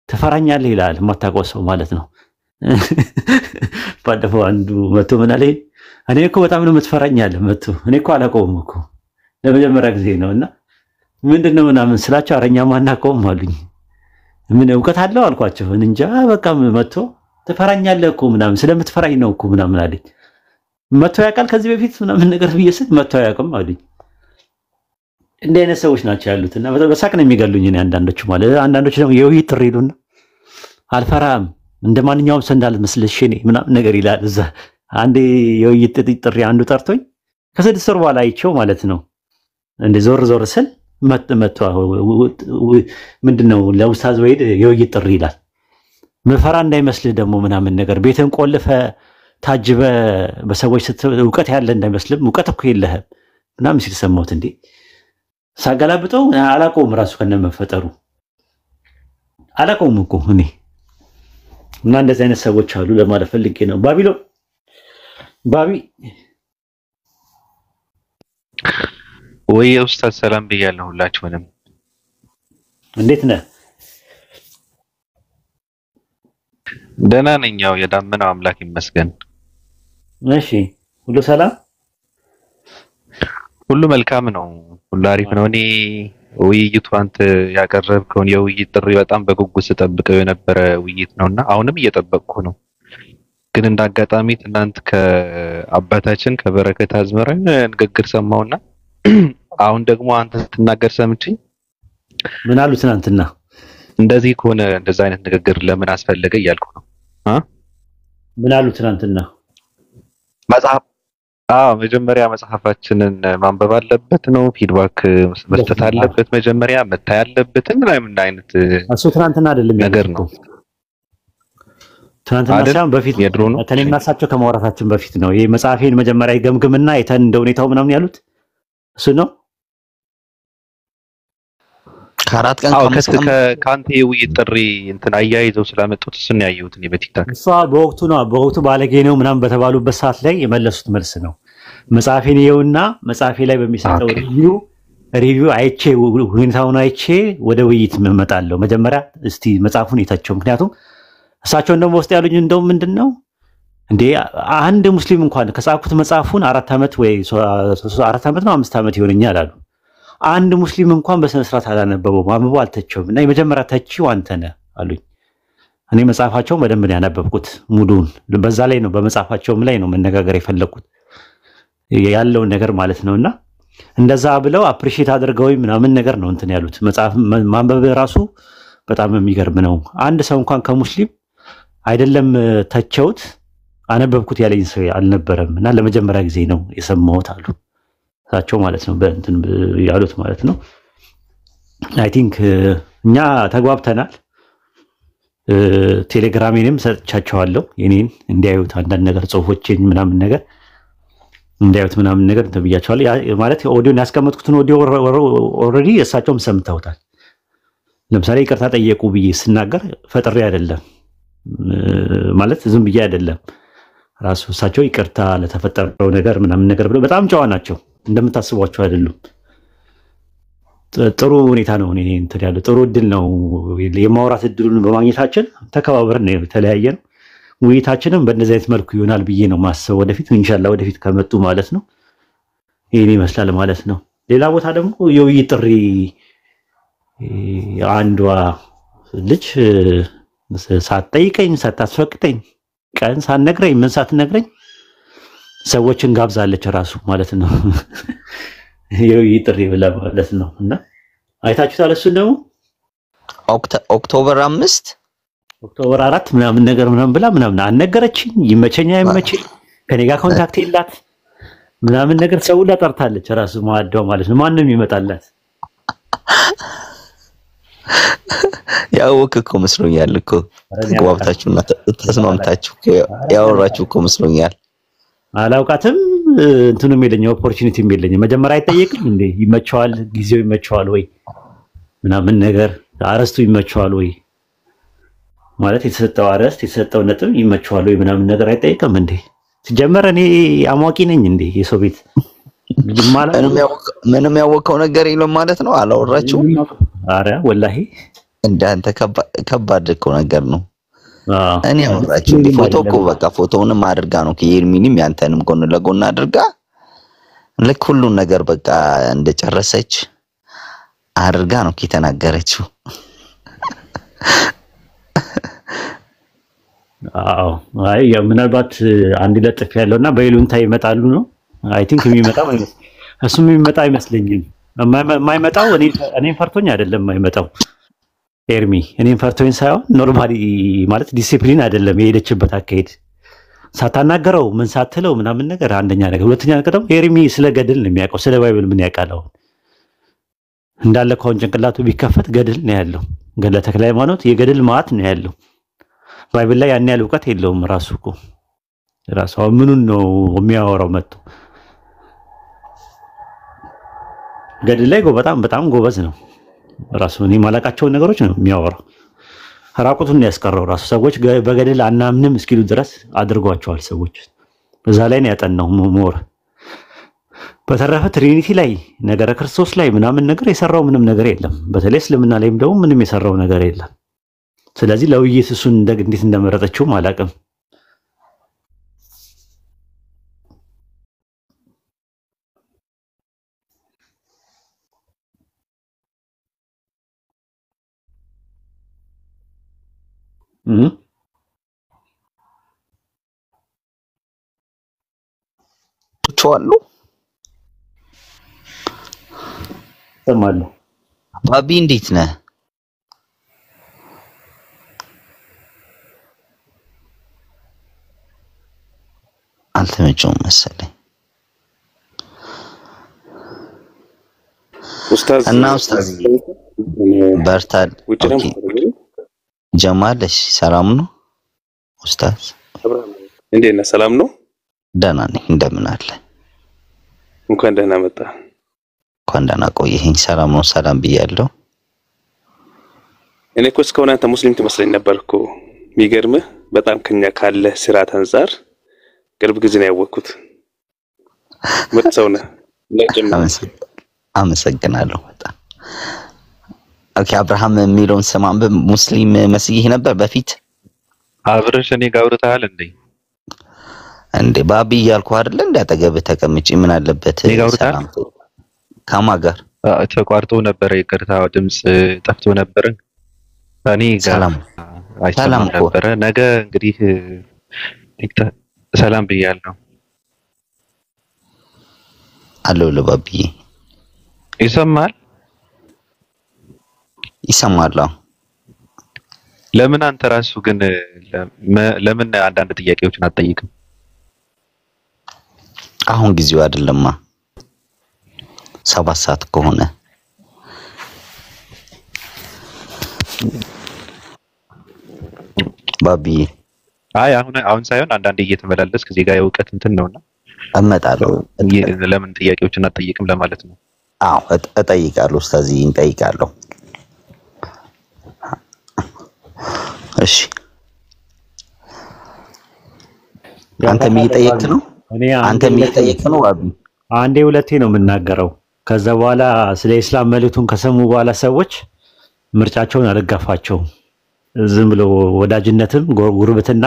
ተፈራኛለህ ይላል የማታውቀው ሰው ማለት ነው። ባለፈው አንዱ መጥቶ ምን አለኝ፣ እኔ እኮ በጣም ነው የምትፈራኛለህ መጥቶ እኔ እኮ አላውቀውም እኮ ለመጀመሪያ ጊዜ ነውና ምንድነው ምናምን ስላቸው አረኛማ አናውቀውም አሉኝ። ምን እውቀት አለው አልኳቸው። እንጃ በቃ መጥቶ ተፈራኛለህ እኮ ምናምን ስለምትፈራኝ ነው እኮ ምናምን አለኝ። መጥቶ ያውቃል ከዚህ በፊት ምናምን ነገር ብዬስት መጥቶ አያውቅም አሉኝ። እንዲህ አይነት ሰዎች ናቸው ያሉትና በሳቅ ነው የሚገሉኝ እኔ አንዳንዶቹ ማለት አንዳንዶቹ ደግሞ የውይይት ጥሪ ይሉና አልፈራም እንደማንኛውም ሰው እንዳልመስልሽ እኔ ምናምን ነገር ይላል። እዛ አንዴ የውይይት ጥሪ አንዱ ጠርቶኝ ከ6 ወር በኋላ አይቼው ማለት ነው እንደ ዞር ስል መጥቶ ምንድነው ለኡስታዝ ወይድ የውይይት ጥሪ ይላል። መፈራ እንዳይመስልህ ደግሞ ምናምን ነገር ቤትን ቆልፈ ታጅበ በሰዎች እውቀት ያለ እንዳይመስልም እውቀት እኮ የለህም ምናምን ሲል ሰማሁት። እንዴ ሳገላብጠው አላውቀውም ራሱ ከነመፈጠሩ አላውቀውም እኮ እኔ እና እንደዚህ አይነት ሰዎች አሉ ለማለት ፈልጌ ነው። ባቢ ወይ ኡስታዝ ሰላም ብያለሁ ሁላችሁንም። እንዴት ነህ? ደህና ነኝ። ያው የዳመናው አምላክ ይመስገን። እሺ ሁሉ ሰላም፣ ሁሉ መልካም ነው፣ ሁሉ አሪፍ ነው። እኔ ውይይቱ አንተ ያቀረብከውን የውይይት ጥሪ በጣም በጉጉት ስጠብቀው የነበረ ውይይት ነውና አሁንም እየጠበቅኩ ነው። ግን እንዳጋጣሚ ትናንት ከአባታችን ከበረከት አዝመራ ንግግር ሰማውና አሁን ደግሞ አንተ ስትናገር ሰምቼ ምን አሉ ትናንትና? እንደዚህ ከሆነ እንደዛ አይነት ንግግር ለምን አስፈለገ እያልኩ ነው። ምን አሉ ትናንትና? መጽሐፍ መጀመሪያ መጽሐፋችንን ማንበብ አለበት ነው፣ ፊድባክ መስጠት አለበት፣ መጀመሪያ መታይ አለበት ምናምን አይነት እሱ ትናንትና አይደለም ነገር ነው። ትናንትና ሳይሆን በፊት የድሮ ነው። ከኔና እሳቸው ከማውራታችን በፊት ነው። ይሄ መጽሐፌን መጀመሪያ ይገምግምና አይተን እንደ ሁኔታው ምናምን ያሉት እሱ ነው። ከአራት ቀን ከአንተ የውይይት ጥሪ እንትን አያይዘው ስላመጡት እሱን ያየሁት እኔ በቲክታክ። እሷ በወቅቱ ባለጌ ነው ምናምን በተባሉበት ሰዓት ላይ የመለሱት መልስ ነው። መጽሐፌን ይኸውና መጽሐፌ ላይ በሚሰጠው ሪቪው አይቼ ሁኔታውን አይቼ ወደ ውይይት እመጣለሁ። መጀመሪያ እስቲ መጽሐፉን ይታቸው። ምክንያቱም እሳቸው እንደውም ውስጥ ያሉኝ እንደውም ምንድነው እንዴ አንድ ሙስሊም እንኳን ከጻፍኩት መጽሐፉን 4 ዓመት ወይ 4 ዓመት ነው 5 ዓመት ይሆነኛል አሉ። አንድ ሙስሊም እንኳን በስነ ስርዓት አላነበበው ማንበቡ አልተቸውም እና የመጀመሪያ ተቺው አንተ ነህ አሉኝ። እኔ መጽሐፋቸውን በደንብ ነው ያነበብኩት ሙሉን። በዛ ላይ ነው በመጽሐፋቸውም ላይ ነው መነጋገር የፈለኩት ያለውን ነገር ማለት ነውና እንደዛ ብለው አፕሪሺየት አድርገው ምናምን ነገር ነው እንትን ያሉት። መጽሐፍ ማንበብ ራሱ በጣም የሚገርም ነው። አንድ ሰው እንኳን ከሙስሊም አይደለም ተቸውት አነበብኩት ያለኝ ሰው አልነበረም እና ለመጀመሪያ ጊዜ ነው የሰማሁት አሉ እሳቸው ማለት ነው በእንትን ያሉት ማለት ነው። አይ ቲንክ እኛ ተግባብተናል። ቴሌግራሜንም ሰጥቻቸዋለሁ የኔን እንዲያዩት አንዳንድ ነገር ጽሁፎችን ምናምን ነገር እንዲያዩት ምናምን ነገር ተብያቸዋለሁ። ማለት ኦዲዮን ያስቀመጥኩትን ኦዲዮ ኦልሬዲ እሳቸውም ሰምተውታል። ለምሳሌ ይቅርታ ጠየቁ ብዬ ስናገር ፈጥሬ አይደለም ማለት ዝም ብዬ አይደለም። ራሱ እሳቸው ይቅርታ ለተፈጠረው ነገር ምናምን ነገር ብለው በጣም ጨዋ ናቸው። እንደምታስቧቸው አይደሉም። ጥሩ ሁኔታ ነው እኔ እንትን ያለው ጥሩ እድል ነው የማውራት እድሉን በማግኘታችን ተከባብረን ነው የተለያየን። ውይይታችንም በእንደዚህ አይነት መልኩ ይሆናል ብዬ ነው ማስበው ወደፊት ኢንሻአላህ ወደፊት ከመጡ ማለት ነው። ይሄን ይመስላል ማለት ነው። ሌላ ቦታ ደግሞ የውይይት ጥሪ አንዷ ልጅ ሳትጠይቀኝ ሳታስፈቅደኝ ቀን ሳትነግረኝ ምን ሳትነግረኝ ሰዎችን ጋብዛለች ራሱ ማለት ነው። የውይይት ጥሪ ብላ ማለት ነው። እና አይታችሁታል። እሱን ደግሞ ኦክቶበር 5 ኦክቶበር 4 ምናምን ነገር ምናምን ብላ ምናምን አልነገረችኝ። ይመቸኛ አይመቸኝ ከኔ ጋር ኮንታክት የላት ምናምን ነገር ሰው ሁላ ጠርታለች ራሱ ማዕዳው ማለት ነው። ማንም ይመጣላት ያወክ እኮ መስሎኛል እኮ ተግባብታችሁና ተስማምታችሁ ያወራችሁ እኮ መስሎኛል። አላውቃትም እንትኑም የለኝም ኦፖርቹኒቲም የለኝም። መጀመሪያ አይጠየቅም እንዴ ይመቸዋል ጊዜው ይመቸዋል ወይ ምናምን ነገር አረስቱ ይመቸዋል ወይ ማለት የተሰጠው አረስት የተሰጠው ነጥብ ይመቸዋል ወይ ምናምን ነገር አይጠየቅም እንዴ? ሲጀመር እኔ አሟቂ ነኝ እንዴ የሰው ቤት ምንም ያወቀው ነገር የለም ማለት ነው። አላወራችሁም? አረ ወላሂ እንዳንተ ከባድ እኮ ነገር ነው። እኔ አወራችሁ ፎቶ እኮ በቃ ፎቶውንም አድርጋ ነው ከኤርሚንም ያንተንም ጎን ለጎን አድርጋ ልክ ሁሉን ነገር በቃ እንደጨረሰች አድርጋ ነው ከተናገረችው። አዎ አይ ምናልባት አንድ ለጥፍ ያለውና በይሉንታ ይመጣሉ ነው። አይ ቲንክ የሚመጣው እሱም የሚመጣ አይመስለኝም። የማይመጣው እኔን ፈርቶኝ አይደለም የማይመጣው ኤርሚ እኔን ፈርቶኝ ሳይሆን ኖርማሊ ማለት ዲሲፕሊን አይደለም የሄደችበት አካሄድ ሳታናገረው ምን ሳትለው ምናምን ነገር አንደኛ ነገር። ሁለተኛ ነገር ደግሞ ኤርሚ ስለ ገድል ነው የሚያውቀው። ስለ ባይብል ምን ያውቃል? አሁን እንዳለ ከሆነ ጭንቅላቱ ቢከፈት ገድል ነው ያለው። ገድለ ተክለ ሃይማኖት የገድል ማዕት ነው ያለው። ባይብል ላይ ያን ያህል እውቀት የለውም ራሱ እኮ ራሱ ምኑን ነው የሚያወራው መጥቶ ገድል ላይ በጣም ጎበዝ ነው ራሱ። እኔ ማላቃቸውን ነገሮች ነው የሚያወራው። ራቁቱን ያስቀረው ራሱ ሰዎች በገድል አናምንም እስኪሉ ድረስ አድርጓቸዋል ሰዎች። በዛ ላይ ነው ያጠናው ሞር። በተረፈ ትሪኒቲ ላይ ነገረ ክርስቶስ ላይ ምናምን ነገር የሰራው ምንም ነገር የለም። በተለይ እስልምና ላይም ደግሞ ምንም የሰራው ነገር የለም። ስለዚህ ለውይይት እሱን እንዴት እንደመረጠችውም አላውቅም። ቹዋሉ ሰማሉ ባቢ እንዴት ነህ? አልተመቸውም መሰለኝ። ኡስታዝ እና ኡስታዝ በርታል። ኦኬ ጀማልሽ ሰላም ነው ኡስታዝ? እንዴት ነህ? ሰላም ነው? ደህና ነኝ። እንደምን አለ? እንኳን ደህና መጣ። እንኳን ደህና ቆየኸኝ። ሰላም ነው? ሰላም ብያለሁ። እኔ እኮ እስካሁን አንተ ሙስሊም ትመስለኝ ነበር እኮ። የሚገርምህ በጣም ከኛ ካለ ስርዓት አንፃር ቅርብ ጊዜ ነው ያወቅኩት። ምርጥ ሰው ነህ። አመሰግናለሁ በጣም። ኦኬ አብርሃም የሚለውን ስም አንብብ። ሙስሊም መስይህ ነበር በፊት? አብረሽ እኔ ጋር አውርተሃል እንዴ ባቢ እያልኩ አይደል እንደ አጠገብህ ተቀምጬ ምን አለበት? ሰላም ከማ ጋር ተቋርጦ ነበር። ይቅርታ ድምጽ ጠፍቶ ነበር። እኔ ጋር ሰላም ነበር። ነገ እንግዲህ ሰላም ብያለሁ። አሎ ለባቢ ይሰማል? ይሰማል። ለምን አንተ ራሱ ግን ለምን አንዳንድ ጥያቄዎችን አትጠይቅም? አሁን ጊዜው አይደለማ። 7 ሰዓት ከሆነ ባቢ አይ አሁን ሳይሆን አንዳንዴ እየተመላለስክ እዚህ ጋር የእውቀት እንትን ነውና እመጣለሁ። ለምን ጥያቄዎችን አትጠይቅም ለማለት ነው። አዎ እጠይቃለሁ። ኡስታዝ እንጠይቃለሁ። እሺ አንተም እየጠየቅክ ነው? አንተም እየጠየቅክ ነው ባቢ? አንዴ ሁለቴ ነው የምናገረው። ከዛ በኋላ ስለ እስላም መልእክቱን ከሰሙ በኋላ ሰዎች ምርጫቸውን አልጋፋቸውም። ዝም ብሎ ወዳጅነትም ጉርብትና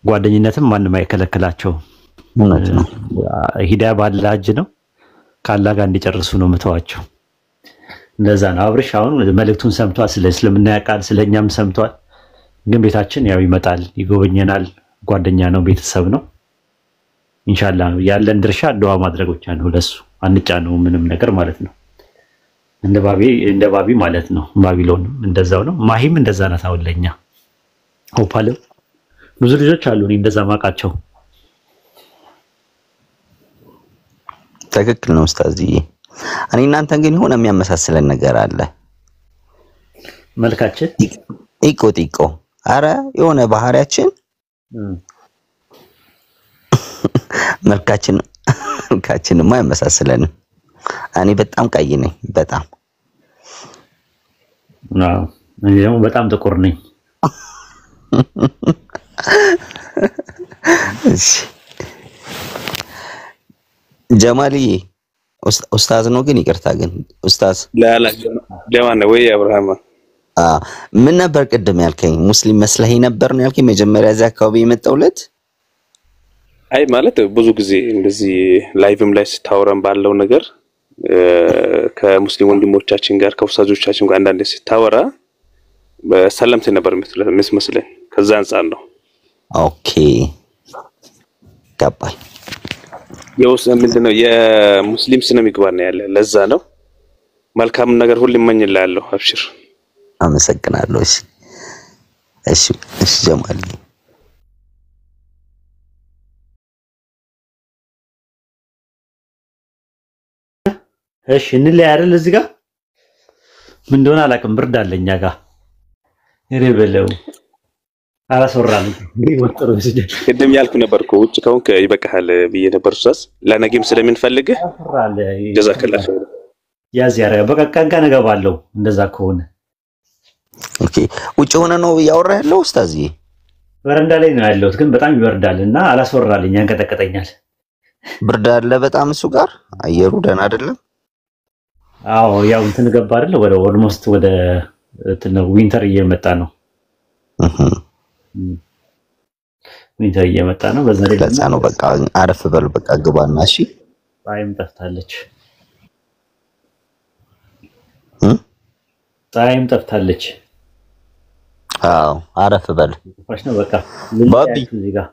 ጓደኝነትም ማንም አይከለክላቸው። እውነት ነው። ሂዳያ ባላጅ ነው። ካላ ጋር እንዲጨርሱ ነው መተዋቸው። እንደዛ ነው። አብርሽ አሁን መልእክቱን ሰምቷል። ስለ እስልምና ያውቃል፣ ስለኛም ሰምቷል። ግን ቤታችን ያው ይመጣል፣ ይጎበኘናል። ጓደኛ ነው፣ ቤተሰብ ነው። ኢንሻአላህ ያለን ድርሻ ዱዓ ማድረግ ብቻ ነው። ለሱ አንጫ ነው ምንም ነገር ማለት ነው። እንደ ባቢ ማለት ነው። ባቢሎንም እንደዛው ነው። ማሂም እንደዛ ናት። አሁን ለኛ ሆፓልም ብዙ ልጆች አሉ እንደዛ ማቃቸው ትክክል ነው ኡስታዝዬ። እኔ እናንተን ግን የሆነ የሚያመሳስለን ነገር አለ። መልካችን ጢቆ አረ የሆነ ባህሪያችን መልካችንማ ያመሳስለንም። እኔ በጣም ቀይ ነኝ በጣም እኔ ደግሞ በጣም ጥቁር ነኝ። እሺ ጀማሊ ኡስታዝ ነው ግን ይቅርታ ግን ኡስታዝ ለማን ነው ወይ አብርሃም? ምን ነበር ቅድም ያልከኝ? ሙስሊም መስለኸኝ ነበር ነው ያልከኝ መጀመሪያ እዚያ አካባቢ የመጣውለት? አይ ማለት ብዙ ጊዜ እንደዚህ ላይቭም ላይ ስታወራን ባለው ነገር ከሙስሊም ወንድሞቻችን ጋር ከኡስታዞቻችን ጋር አንዳንዴ ስታወራ በሰላምታ ነበር መስመስለኝ። ከዛ አንፃር ነው። ኦኬ ገባኝ። ምንድነው የሙስሊም ስነ ምግባር ነው ያለ። ለዛ ነው መልካም ነገር ሁሉ እመኝልሃለሁ። አብሽር። አመሰግናለሁ። እሺ ጀማል እሺ እንለያ አይደል? እዚህ ጋር ምን እንደሆነ አላውቅም። ብርድ አለኛ ጋር ይረበለው አላሰራም እንዴ ወጥሮ ሲደል ቅድም ያልኩ ነበርኩ ውጭ ከሆንክ ይበቃሃል ብዬ ነበር። ኡስታዝ ለነገም ስለምንፈልግህ ጀዛከላህ ያዝ ያረ በቃ ቀን እገባለሁ እንደዛ ከሆነ። ኦኬ ውጭ ሆነ ነው ያወራ ያለው ኡስታዝዬ? በረንዳ ላይ ነው ያለሁት ግን በጣም ይበርዳልና አላስወራልኝ ያንቀጠቀጠኛል። ብርድ አለ በጣም እሱ ጋር አየሩ ደህና አይደለም። አዎ ያው እንትን ገባ አይደል ወደ ኦልሞስት ወደ ዊንተር እየመጣ ነው። ዊንተር እየመጣ ነው። በዛ ላይ ለዛ ነው በቃ አረፍ በል በቃ ግባና እሺ። ፀሐይም ጠፍታለች። አዎ አረፍ በል ፋሽ ነው በቃ ባቢ እዚህ ጋር።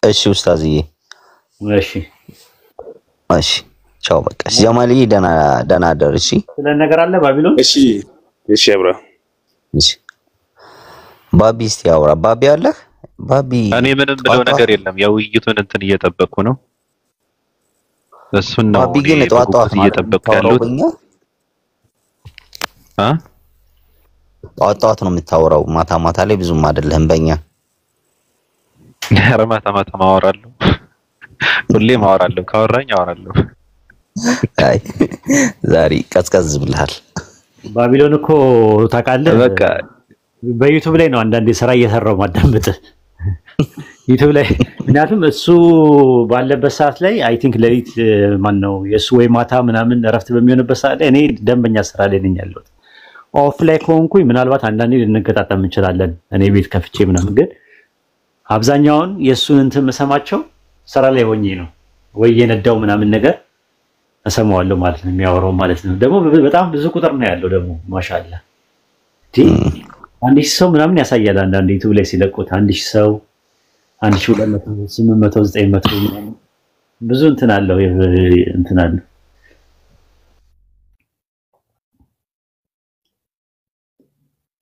እሺ ኡስታዝዬ እሺ ቻው በቃ ጀማልዬ ደህና ደር እሺ። ስለ ነገር አለ ባቢሎን እሺ አብራ እሺ ባቢ እስቲ አውራ ባቢ አለ ባቢ። እኔ ምንም ብለው ነገር የለም። ያው ውይይቱን እንትን እየጠበቁ ነው። እሱን ነው ባቢ ግን ጧት እየጠበቁ ያሉት። ጧት ነው የምታወራው። ማታ ላይ ብዙም አይደለም በእኛ። ኧረ ማታ ማወራለሁ። ሁሌ ማወራለሁ። ካወራኝ አወራለሁ። አይ ዛሬ ቀዝቀዝ ብለሃል። ባቢሎን እኮ ታውቃለህ በቃ በዩቲዩብ ላይ ነው አንዳንዴ ስራ እየሰራው ማዳመጥ ዩቲዩብ ላይ። ምክንያቱም እሱ ባለበት ሰዓት ላይ አይ ቲንክ ሌሊት ማን ነው የሱ ወይ ማታ ምናምን እረፍት በሚሆንበት ሰዓት ላይ እኔ ደንበኛ ስራ ላይ ነኝ ያለሁት። ኦፍ ላይ ከሆንኩኝ ምናልባት አንዳንዴ ልንገጣጣም እንችላለን እኔ ቤት ከፍቼ ምናምን፣ ግን አብዛኛውን የሱን እንትን መሰማቸው ስራ ላይ ሆኜ ነው ወይ የነዳው ምናምን ነገር እሰማዋለሁ ማለት ነው የሚያወራው ማለት ነው። ደግሞ በጣም ብዙ ቁጥር ነው ያለው ደግሞ ማሻአላ አንድ ሺህ ሰው ምናምን ያሳያል አንዳንድ ዩቲዩብ ላይ ሲለቁት 1000 ሰው 1200 800 900 ምናምን ብዙ እንትን አለው እንትን አለው።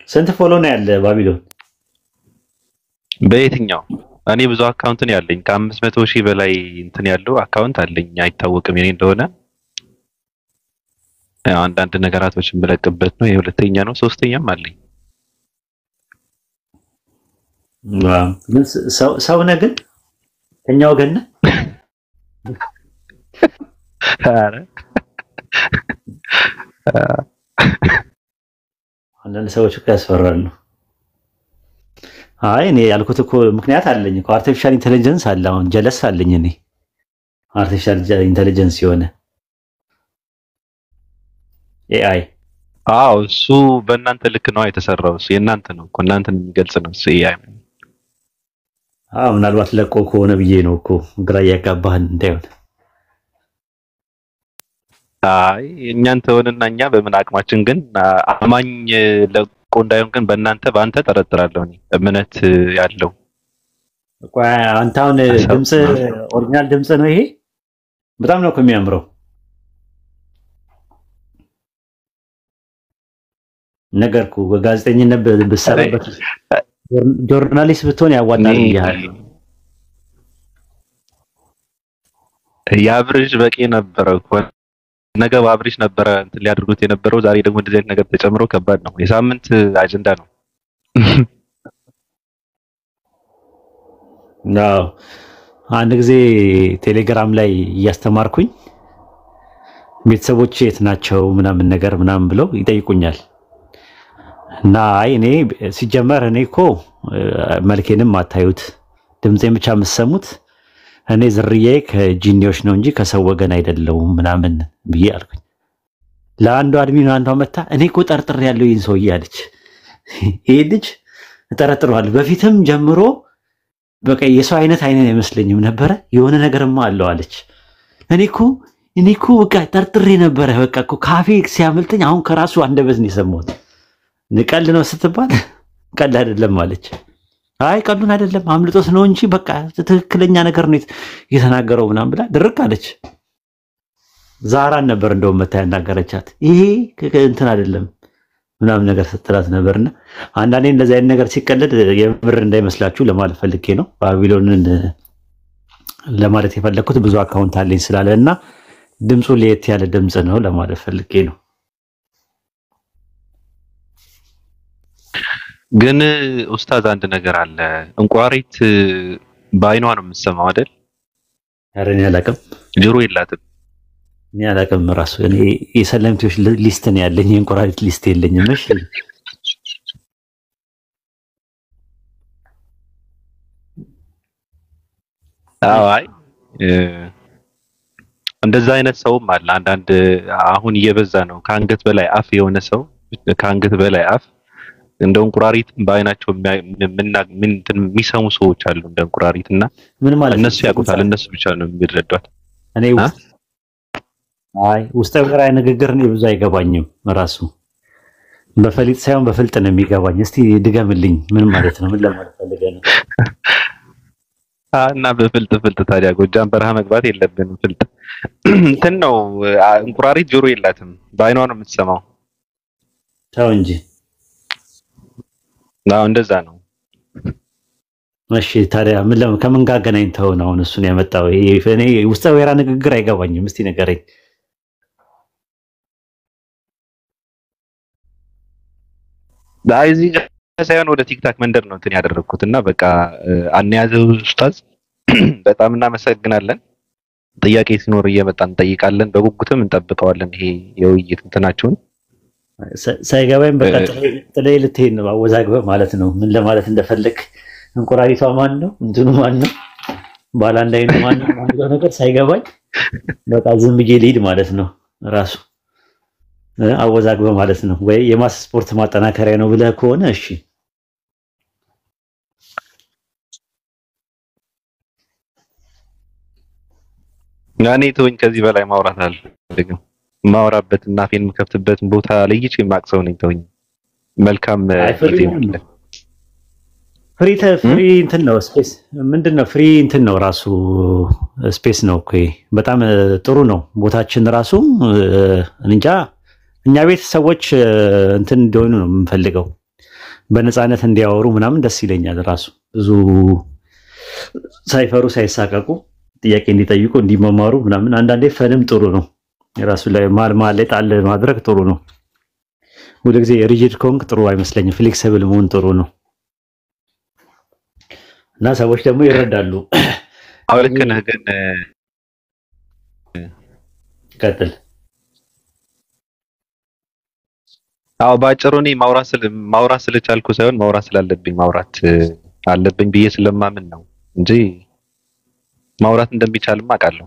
ስንት ፎሎ ነው ያለ ባቢሎን? በየትኛው? እኔ ብዙ አካውንት ነው ያለኝ ከ500,000 በላይ እንትን ያለው አካውንት አለኝ። አይታወቅም የኔ እንደሆነ አንዳንድ ነገራቶችን ብለቅበት ነው። የሁለተኛ ነው ሶስተኛም አለኝ። ግን ሰው ነህ ግን ከኛ ወገን ነህ? አረ አንዳንድ ሰዎች እኮ ያስፈራሉ። አይ እኔ ያልኩት እኮ ምክንያት አለኝ እኮ አርቲፊሻል ኢንተለጀንስ አለ። አሁን ጀለስ አለኝ እኔ አርቲፊሻል ኢንተለጀንስ የሆነ ኤአይ። አዎ እሱ በእናንተ ልክ ነው የተሰራው። እሱ የእናንተ ነው እኮ እናንተን የሚገልጽ ነው እሱ ኤአይ። ምናልባት ለቆ ከሆነ ብዬ ነው እኮ ግራ እያጋባህን እንዳይሆን። አይ እኛን ተወንና እኛ በምን አቅማችን ግን አማኝ ለቆ እንዳይሆን ግን በአንተ ጠረጥራለሁ እኔ እምነት ያለው። ቆይ አንተ አሁን ድምጽ ኦሪጂናል ድምጽ ነው ይሄ? በጣም ነው የሚያምረው። ነገርኩ ጋዜጠኝነት በሰራበት ጆርናሊስት ብትሆን ያዋጣል ይያል። የአብርሽ በቂ ነበረ እኮ ነገ በአብርሽ ነበረ እንትን ሊያደርጉት የነበረው ዛሬ ደግሞ እንደዚህ አይነት ነገር ተጨምሮ ከባድ ነው። የሳምንት አጀንዳ ነው። ነው አንድ ጊዜ ቴሌግራም ላይ እያስተማርኩኝ ቤተሰቦቼ የት ናቸው ምናምን ነገር ምናምን ብለው ይጠይቁኛል። እና አይ እኔ ሲጀመር እኔ እኮ መልኬንም አታዩት ድምጼን ብቻ የምትሰሙት እኔ ዝርዬ ከጂኒዎች ነው እንጂ ከሰው ወገን አይደለሁም ምናምን ብዬ አልኩኝ። ለአንዱ አድሚኑ አንዷ መታ እኔ እኮ ጠርጥር ያለው ይህን ሰውዬ አለች። ይሄ ልጅ ጠረጥሯል በፊትም ጀምሮ በቃ የሰው አይነት አይመስለኝም ነበረ የሆነ ነገርማ አለው አለች። እኔ እኮ በቃ ጠርጥሬ ነበረ በቃ እኮ ካፌ ሲያመልጠኝ አሁን ከራሱ አንደበት ነው የሰማሁት። ንቀል ነው ስትባል ቀል አይደለም አለች። አይ ቀሉን አይደለም አምልጦት ነው እንጂ በቃ ትክክለኛ ነገር ነው የተናገረው ምናምን ብላ ድርቅ አለች። ዛራን ነበር እንደውም መታ ያናገረቻት ይሄ እንትን አይደለም ምናምን ነገር ስትላት ነበርና አንዳንዴ እንደዚህ አይነት ነገር ሲቀለድ የምር እንዳይመስላችሁ ለማለት ፈልጌ ነው። ባቢሎንን ለማለት የፈለኩት ብዙ አካውንት አለኝ ስላለና ድምፁ ለየት ያለ ድምጽ ነው ለማለት ፈልጌ ነው። ግን ኡስታዝ አንድ ነገር አለ። እንቋሪት በአይኗ ነው የምትሰማው አይደል? ኧረ እኔ አላውቅም። ጆሮ የላትም። እኔ አላውቅም ራሱ እኔ የሰለምቴዎች ሊስት ነው ያለኝ የእንቁራሪት ሊስት የለኝም። እሺ አይ እንደዛ አይነት ሰውም አለ አንዳንድ አሁን እየበዛ ነው። ከአንገት በላይ አፍ የሆነ ሰው ከአንገት በላይ አፍ እንደ እንቁራሪት በአይናቸው የሚሰሙ ሰዎች አሉ እንደ እንቁራሪትና ምን ማለት እነሱ ያውቁታል። እነሱ ብቻ ነው የሚረዷት። እኔ ውስጥ ወራይ ንግግር ነው ብዙ አይገባኝም። ራሱ በፈሊጥ ሳይሆን በፍልጥ ነው የሚገባኝ። እስቲ ድገምልኝ ምን ማለት ነው? ምን ለማለት ፈልገህ ነው? እና በፍልጥ ታዲያ ጎጃም በረሃ መግባት የለብንም። ፍልጥ እንትን ነው። እንቁራሪት ጆሮ የላትም በአይኗ ነው የምትሰማው። ተው እንጂ ነው እንደዛ ነው። እሺ ታዲያ ከምን ጋር ገናኝተው ነው አሁን እሱን ያመጣው? እኔ ውስጥ ወራ ንግግር አይገባኝም። እስቲ ንገረኝ። እዚህ ሳይሆን ወደ ቲክታክ መንደር ነው እንትን ያደረኩትና በቃ አንያዘው ኡስታዝ በጣም እናመሰግናለን። ጥያቄ ሲኖር እየመጣን እንጠይቃለን። በጉጉትም እንጠብቀዋለን። ይሄ የውይይት እንትናችሁን ሳይገባኝ በቃ ጥለይ ልትሄድ ነው አወዛግበህ ማለት ነው። ምን ለማለት እንደፈለክ እንቁራሪቷ ማን ነው እንትኑ ማን ነው ባላንዳይ ነው ማን ነው ነገር ሳይገባኝ በቃ ዝም ብዬ ልሂድ ማለት ነው። ራሱ አወዛግበህ ማለት ነው። ወይ የማስ ስፖርት ማጠናከሪያ ነው ብለህ ከሆነ እሺ ያኔ ተወኝ። ከዚህ በላይ ማውራት አልፈልግም። ማውራበትና ፌን የምከፍትበት ቦታ ለይቼ የማቅሰው ነኝ። ተወኝ። መልካም ፍሪ እንትን ነው ስፔስ ምንድነው? ፍሪ እንትን ነው ራሱ ስፔስ ነው እኮ በጣም ጥሩ ነው። ቦታችን ራሱ እንጃ እኛ ቤት ሰዎች እንትን እንዲሆኑ ነው የምንፈልገው። በነፃነት እንዲያወሩ ምናምን ደስ ይለኛል። ራሱ ብዙ ሳይፈሩ ሳይሳቀቁ ጥያቄ እንዲጠይቁ እንዲመማሩ ምናምን አንዳንዴ ፈንም ጥሩ ነው። የራሱ ላይ ማል ላይ ጣል ማድረግ ጥሩ ነው። ሁሉ ጊዜ ሪጂድ ኮንክ ጥሩ አይመስለኝም። ፍሌክሲብል መሆን ጥሩ ነው እና ሰዎች ደግሞ ይረዳሉ። አውልክ ነህ ግን ቀጥል። አዎ ባጭሩ እኔ ማውራት ስለቻልኩ ሳይሆን ማውራት ስላለብኝ ማውራት አለብኝ ብዬ ስለማምን ነው እንጂ ማውራት እንደሚቻልም አውቃለሁ።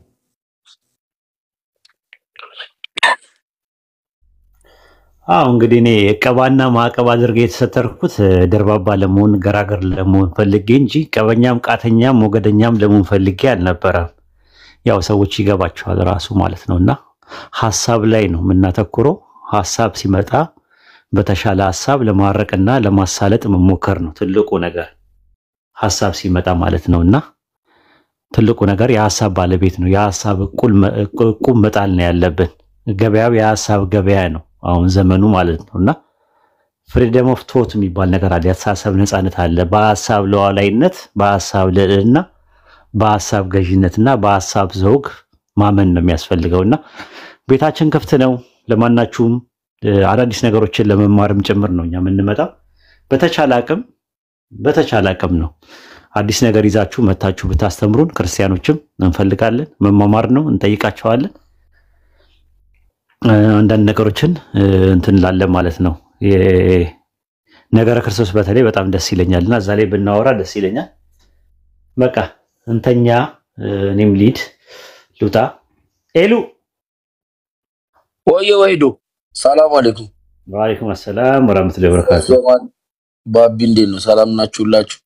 እንግዲህ እኔ ቀባና ማዕቀብ አድርጌ የተሰተርኩት ደርባባ ለመሆን ገራገር ለመሆን ፈልጌ እንጂ ቀበኛም ቃተኛም ሞገደኛም ለመሆን ፈልጌ አልነበረም። ያው ሰዎች ይገባቸዋል ራሱ ማለት ነውና ሐሳብ ላይ ነው የምናተኩረው። ሐሳብ ሲመጣ በተሻለ ሐሳብ ለማረቅና ለማሳለጥ መሞከር ነው ትልቁ ነገር። ሐሳብ ሲመጣ ማለት ነውና ትልቁ ነገር የሐሳብ ባለቤት ነው። የሐሳብ ቁም መጣል ነው ያለብን። ገበያው የሐሳብ ገበያ ነው አሁን ዘመኑ ማለት ነውና ፍሪደም ኦፍ ቶት የሚባል ነገር አለ። የሐሳብ ነፃነት አለ። በሐሳብ ሉዓላዊነት፣ በሐሳብ ልዕልና፣ በሐሳብ ገዥነትና በሐሳብ ዘውግ ማመን ነው የሚያስፈልገውና ቤታችን ክፍት ነው ለማናችሁም አዳዲስ ነገሮችን ለመማርም ጭምር ነው እኛ የምንመጣው በተቻለ አቅም ነው አዲስ ነገር ይዛችሁ መታችሁ ብታስተምሩን ክርስቲያኖችም እንፈልጋለን መማማር ነው እንጠይቃቸዋለን አንዳንድ ነገሮችን እንትን ላለ ማለት ነው ነገረ ክርስቶስ በተለይ በጣም ደስ ይለኛልና እዛ ላይ ብናወራ ደስ ይለኛል በቃ እንተኛ እኔም ሊድ ሉታ ኤሉ ወይዶ ሰላም አለይኩም ወአለይኩም ሰላም ወራህመቱላሂ ወበረካቱ ባቢ እንዴት ነው ሰላም ናችሁላችሁ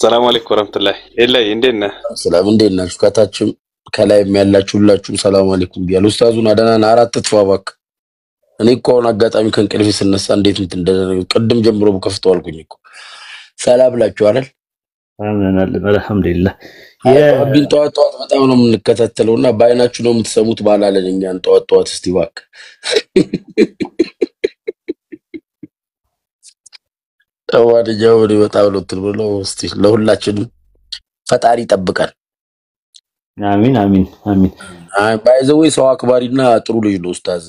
ሰላም አለይኩም ወራህመቱላሂ ኤላይ እንዴት ነህ ሰላም እንዴት ናችሁ ከታችም ከላይም ያላችሁላችሁም ሰላም አለይኩም ቢያል ኡስታዙን አደናና አራት ተጥፋባክ እኔ እኮ አሁን አጋጣሚ ከእንቅልፌ ስነሳ እንዴት እንደደረገ ቅድም ጀምሮ ከፍተው አልኩኝ እኮ ሰላም ብላችሁ አይደል አሜን አልሐምዱሊላህ የአቢን ጧት በጣም ነው የምንከታተለውና ባይናችሁ ነው የምትሰሙት ባላለን እኛን ጧት እስቲ ባክ ተዋደጃው በጣም ነው ትልብሎ እስቲ ለሁላችንም ፈጣሪ ይጠብቃል አሜን ባይዘው ሰው አክባሪና ጥሩ ልጅ ነው ኡስታዝ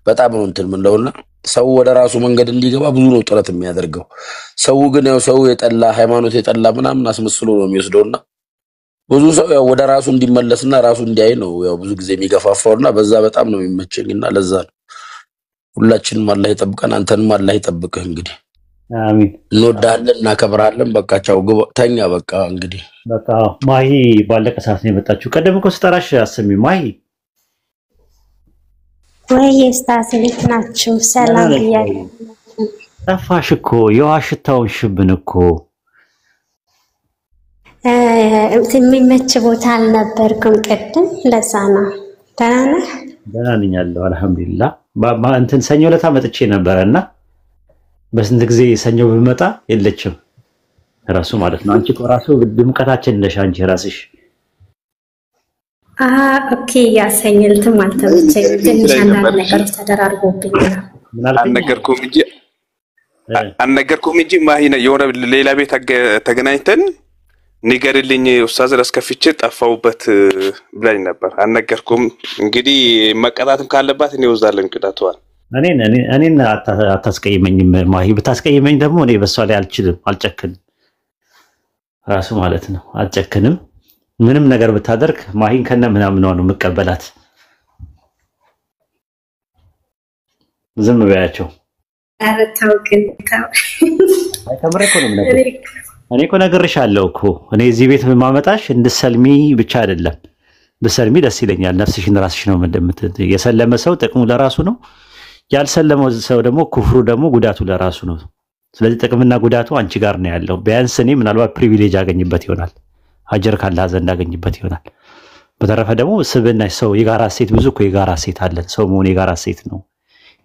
በጣም ነው እንትን ምን ለውና ሰው ወደ ራሱ መንገድ እንዲገባ ብዙ ነው ጥረት የሚያደርገው ሰው ግን ያው ሰው የጠላ ሃይማኖት የጠላ ምናምን አስመስሎ ነው የሚወስደውና ብዙ ሰው ያው ወደ ራሱ እንዲመለስና ራሱ እንዲያይ ነው ያው ብዙ ጊዜ የሚገፋፋውና በዛ በጣም ነው የሚመቸኝና ለዛ ነው ሁላችንም አላህ ይጠብቀን አንተንም አላህ ይጠብቅህ እንግዲህ አሜን እንወዳለን እናከብራለን በቃ ቻው ተኛ በቃ እንግዲህ በቃ ማሂ ባለቀ ሰዓት ነው የመጣችው ቀደም እኮ ስጠራሽ አሰሚ ማሂ ወይ ኡስታዝ እንዴት ናችሁ ሰላም ይያል ጠፋሽ እኮ የዋሽታውን ሽብን እኮ የሚመች ቦታ አልነበርኩም ቅድም ለዛ ነው ደህና ነኝ ያለው አልሐምዱሊላህ እንትን ሰኞ ለታ መጥቼ ነበርና በስንት ጊዜ ሰኞ ብመጣ የለችም ራሱ ማለት ነው አንቺ እኮ ራሱ ድምቀታችን ነሽ አንቺ ራስሽ ኦኬ ያሰኝልትም አልተመቸኝ ትንሽ አንዳንድ ነገር ተደራርቦብኝ አነገርኩም እንጂ ማሂና የሆነ ሌላ ቤት ተገናኝተን ንገርልኝ ኡስታዝ ለስከፍቼ ጠፋውበት ብላኝ ነበር አነገርኩም እንግዲህ መቀጣትም ካለባት እኔ ወዛለን ቅጣቷል እኔን አታስቀይመኝም ማሂ ብታስቀይመኝ ደግሞ እኔ በሷ ላይ አልጨክንም ራሱ ማለት ነው አልጨክንም ምንም ነገር ብታደርግ ማሂን ከነ ምናምን ነው መቀበላት ዝም በያቸው አረታው ግን አይተምረኮ ነው ነገር እኔ እኮ ነገርሻለሁ እኮ እኔ እዚህ ቤት ማመጣሽ እንድሰልሚ ብቻ አይደለም በሰልሚ ደስ ይለኛል ነፍስሽን ራስሽ ነው የሰለመ ሰው ጥቅሙ ለራሱ ነው ያልሰለመው ሰው ደግሞ ኩፍሩ ደግሞ ጉዳቱ ለራሱ ነው ስለዚህ ጥቅምና ጉዳቱ አንቺ ጋር ነው ያለው ቢያንስ እኔ ምናልባት ፕሪቪሌጅ አገኝበት ይሆናል አጀር ካለ ዘንድ አገኝበት ይሆናል በተረፈ ደግሞ ስብና ሰው የጋራ ሴት ብዙ እኮ የጋራ ሴት አለን ሰው መሆን የጋራ ሴት ነው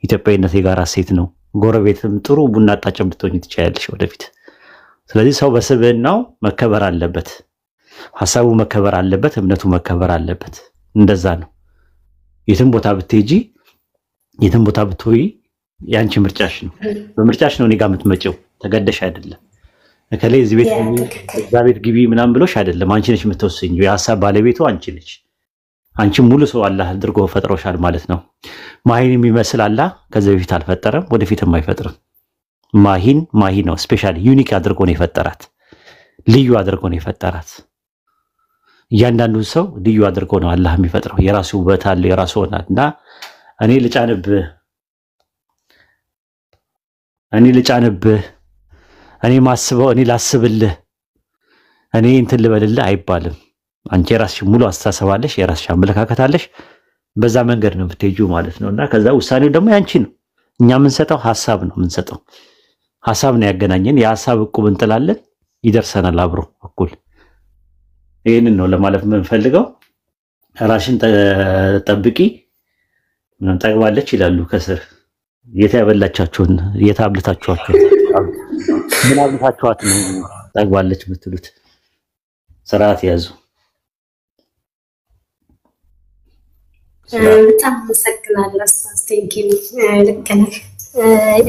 ኢትዮጵያዊነት የጋራ ሴት ነው ጎረቤትም ጥሩ ቡና አጣጨም ልትሆኚ ትችያለሽ ወደፊት ስለዚህ ሰው በስብናው መከበር አለበት ሐሳቡ መከበር አለበት እምነቱ መከበር አለበት እንደዛ ነው የትም ቦታ ብትሄጂ የትም ቦታ ብትሆይ ያንቺ ምርጫሽ ነው በምርጫሽ ነው እኔ ጋር የምትመጪው ተገደሽ አይደለም እከሌ እዚህ ቤት እዛ ቤት ግቢ ምናምን ብሎሽ አይደለም አንቺ ነሽ የምትወስኚው የሐሳብ ባለቤቱ አንቺ ነሽ አንቺ ሙሉ ሰው አላህ አድርጎ ፈጥሮሻል ማለት ነው ማሂን የሚመስል አላህ ከዚህ በፊት አልፈጠረም ወደፊትም አይፈጥርም ማሂ ነው ስፔሻሊ ዩኒክ አድርጎ ነው የፈጠራት ልዩ አድርጎ ነው የፈጠራት እያንዳንዱ ሰው ልዩ አድርጎ ነው አላህ የሚፈጥረው የራሱ ውበት አለ የራሱ ሆናልና እኔ ልጫንብህ እኔ ማስበው እኔ ላስብልህ እኔ እንትን ልበልልህ አይባልም አንቺ ራስሽ ሙሉ አስተሳሰባለሽ የራስሽ አመለካከት አለሽ በዛ መንገድ ነው የምትሄጂው ማለት ነውና ከዛ ውሳኔው ደግሞ ያንቺ ነው እኛ የምንሰጠው ሐሳብ ነው የምንሰጠው ሐሳብ ነው ያገናኘን የሐሳብ ዕቁብ እንጥላለን ይደርሰናል አብሮ እኩል ይሄንን ነው ለማለት የምንፈልገው ራስሽን ጠብቂ ምን ጠግባለች ይላሉ ከስር የታበላቻችሁን የታብልታችኋቸው ምን አብልታችኋት ነው ጠግባለች የምትሉት ስርዓት ያዙ በጣም መሰግናለሁ ኡስታዝ ቴንኪው ልክ ነህ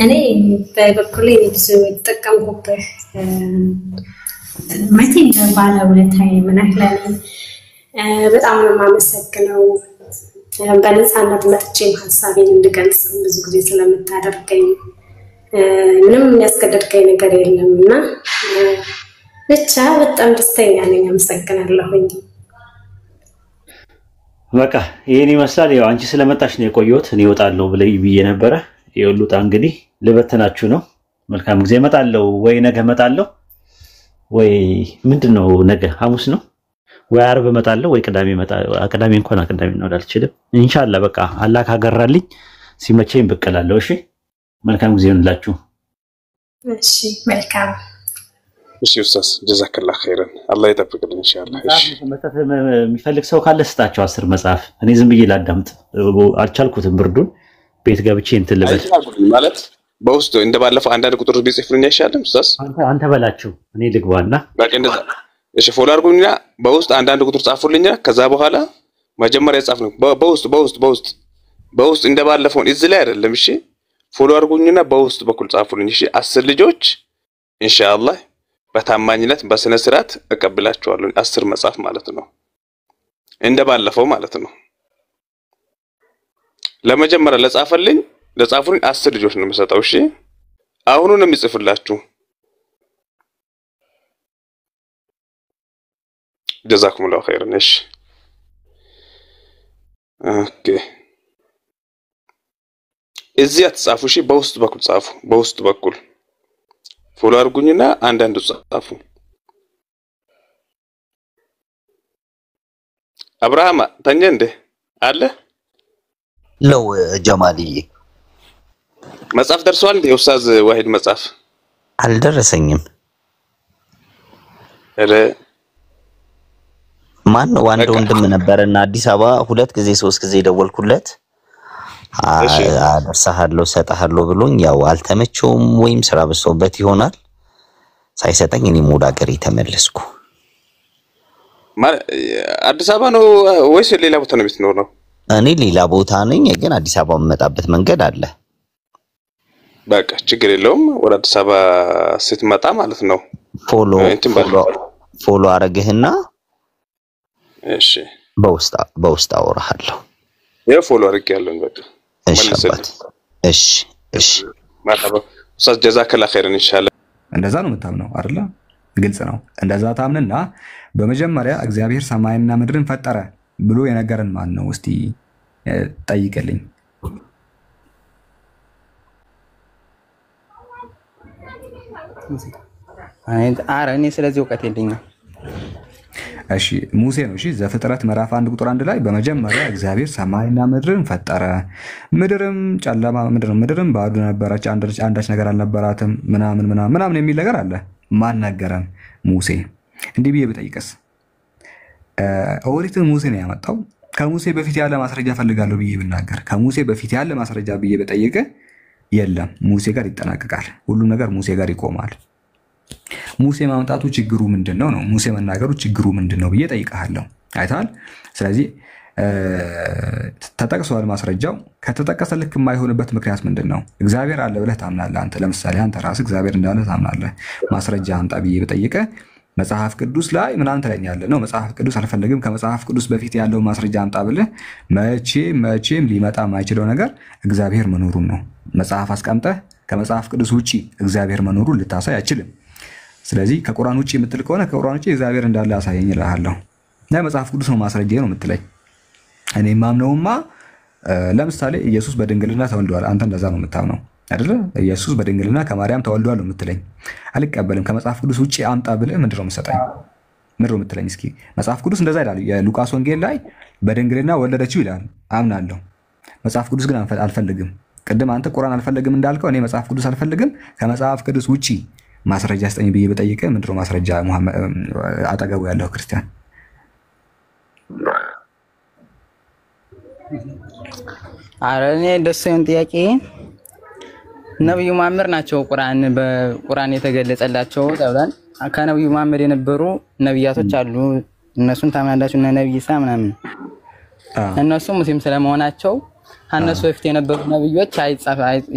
እኔ በበኩሌ ብዙ ተጠቀምኩበት መቼም ባለውለታዬ ምናክላኔ በጣም ነው የማመሰግነው። በነፃነት መጥቼ ሐሳቤን እንድገልጽ ብዙ ጊዜ ስለምታደርገኝ ምንም የሚያስገድደኝ ነገር የለምና ብቻ በጣም ደስተኛ ነኝ። አመሰግናለሁኝ። በቃ ይሄን ይመስላል። ያው አንቺ ስለመጣሽ ነው የቆየሁት። እኔ እወጣለሁ ብዬ ነበረ። ይኸውልህ እንግዲህ ልበተናችሁ ነው። መልካም ጊዜ። እመጣለሁ ወይ ነገ እመጣለሁ ወይ ምንድነው ነገ ሐሙስ ነው ወይ ዓርብ እመጣለሁ ወይ ቅዳሜ እመጣለሁ። ቅዳሜ እንኳን ቅዳሜ ነው አልችልም። ኢንሻአላህ በቃ አላህ ካገራልኝ ሲመቸኝ ብቅ እላለሁ። እሺ መልካም ጊዜ ይሁንላችሁ። እሺ መልካም። እሺ ኡስታዝ ጀዛከላህ ኸይረን አላህ ይጠብቅልን ኢንሻአላህ። እሺ መጽሐፍ የሚፈልግ ሰው ካለ ስጣቸው 10 መጽሐፍ። እኔ ዝም ብዬ ላዳምጥ አልቻልኩትም። ብርዱን ቤት ገብቼ እንትን ልበል ማለት በውስጥ እንደባለፈው አንዳንድ ቁጥር ቢጽፍልኝ አይሻልም ኡስታዝ? አንተ በላችሁ እኔ ልግባና በቃ እንደዛ። እሺ ፎሎ አድርጉኝና በውስጥ አንዳንድ ቁጥር ጻፉልኝና ከዛ በኋላ መጀመሪያ ጻፍነው በውስጥ እንደባለፈው እዚህ ላይ አይደለም። እሺ ፎሎ አድርጉኝና በውስጥ በኩል ጻፉልኝ። እሺ 10 ልጆች ኢንሻአላህ በታማኝነት በስነ ስርዓት እቀበላችኋለሁ። 10 መጽሐፍ ማለት ነው እንደባለፈው ማለት ነው። ለመጀመሪያ ለጻፉልኝ 10 ልጆች ነው የምሰጠው። እሺ አሁኑን ነው የሚጽፍላችሁ። ጀዛኩሙላሁ ኸይረን። እሺ ኦኬ እዚህ አትጻፉ። እሺ በውስጥ በኩል ጻፉ። በውስጥ በኩል ፎሎ አድርጉኝና አንዳንድ ጻፉ። አብርሃም ተኛ እንደ አለ ለው ጀማልዬ መጽሐፍ ደርሷል እንደ ኡስታዝ ዋሂድ መጽሐፍ አልደረሰኝም። ማን ወንድ ወንድም ነበርና አዲስ አበባ 2 ጊዜ 3 ጊዜ ደወልኩለት አደርሳለሁ ሰጣለሁ ብሎኝ ያው አልተመቸውም ወይም ስራ በሶበት ይሆናል ሳይሰጠኝ እኔ ወደ ሀገሬ ተመለስኩ። አዲስ አበባ ነው ወይስ ሌላ ቦታ ነው የምትኖረው? እኔ ሌላ ቦታ ነኝ ግን አዲስ አበባ መጣበት መንገድ አለ። በቃ ችግር የለውም። ወደ አዲስ አበባ ስትመጣ ማለት ነው ፎሎ አረግህና እሺ በውስጥ አወራለሁ። ፎሎ አድርጌያለሁ። በቃ እሺ مرحبا استاذ جزاك الله خيرا ان شاء الله እንደዛ ነው የምታምነው አይደለ? ግልጽ ነው። እንደዛ ታምንና በመጀመሪያ እግዚአብሔር ሰማይና ምድርን ፈጠረ ብሎ የነገረን ማን ነው? እስቲ ጠይቀልኝ። እኔ ስለዚህ እውቀት የለኝም። እሺ ሙሴ ነው። እሺ ዘፍጥረት ምዕራፍ 1 ቁጥር 1 ላይ በመጀመሪያ እግዚአብሔር ሰማይና ምድርን ፈጠረ፣ ምድርም ጨለማ ምድርም ባዶ ነበረች፣ አንዳች ነገር አልነበራትም ምናምን የሚል ነገር አለ። ማን ነገረን? ሙሴ። እንዲህ ብዬ ብጠይቅስ ኦሪትን ሙሴ ነው ያመጣው? ከሙሴ በፊት ያለ ማስረጃ ፈልጋለሁ ብዬ ብናገር ከሙሴ በፊት ያለ ማስረጃ ብዬ በጠይቀ የለም፣ ሙሴ ጋር ይጠናቀቃል። ሁሉም ነገር ሙሴ ጋር ይቆማል። ሙሴ ማምጣቱ ችግሩ ምንድነው ነው? ሙሴ መናገሩ ችግሩ ምንድነው ብዬ ጠይቀሃለሁ። አይታል። ስለዚህ ተጠቅሷል ማስረጃው። ከተጠቀሰ ልክ የማይሆንበት ምክንያት ምንድነው? እግዚአብሔር አለ ብለህ ታምናለህ አንተ። ለምሳሌ አንተ ራስህ እግዚአብሔር እንዳለ ታምናለህ። ማስረጃ አምጣ ብዬ በጠይቀ መጽሐፍ ቅዱስ ላይ ምናምን ትለኛለህ ነው። መጽሐፍ ቅዱስ አልፈልግም፣ ከመጽሐፍ ቅዱስ በፊት ያለው ማስረጃ አምጣ ብለህ መቼም ሊመጣ የማይችለው ነገር እግዚአብሔር መኖሩን ነው። መጽሐፍ አስቀምጠህ ከመጽሐፍ ቅዱስ ውጪ እግዚአብሔር መኖሩን ልታሳይ አይችልም። ስለዚህ ከቁርአን ውጪ የምትል ከሆነ ከቁርአን ውጪ እግዚአብሔር እንዳለ አሳየኝ እልሃለሁ። መጽሐፍ ቅዱስ ነው ማስረጃዬ ነው የምትለኝ። እኔ ማምነውማ ለምሳሌ ኢየሱስ በድንግልና ተወልዷል። አንተ እንደዛ ነው የምታምነው አይደለ? ኢየሱስ በድንግልና ከማርያም ተወልዷል ነው የምትለኝ። አልቀበልም። ከመጽሐፍ ቅዱስ ውጪ አምጣ ብለህ ምንድን ነው የምትሰጠኝ? ምንድን ነው የምትለኝ? እስኪ መጽሐፍ ቅዱስ እንደዛ ይላል። የሉቃስ ወንጌል ላይ በድንግልና ወለደችው ይላል። አምናለሁ። መጽሐፍ ቅዱስ ግን አልፈልግም። ቅድም አንተ ቁርአን አልፈልግም እንዳልከው እኔ መጽሐፍ ቅዱስ አልፈልግም፣ ከመጽሐፍ ቅዱስ ውጪ ማስረጃ ስጠኝ ብዬ በጠይቀህ ምንድን ነው ማስረጃ? አጠገቡ ያለው ክርስቲያን እኔ ደስ ይሁን ጥያቄ ነብዩ መሐመድ ናቸው በቁርአን የተገለጸላቸው ተብሏል። ከነብዩ መሐመድ የነበሩ ነብያቶች አሉ። እነሱን ታምናላችሁ? እና ነብይ ኢሳ ምናምን እነሱ ሙስሊም ስለመሆናቸው ከነሱ በፊት የነበሩ ነብዮች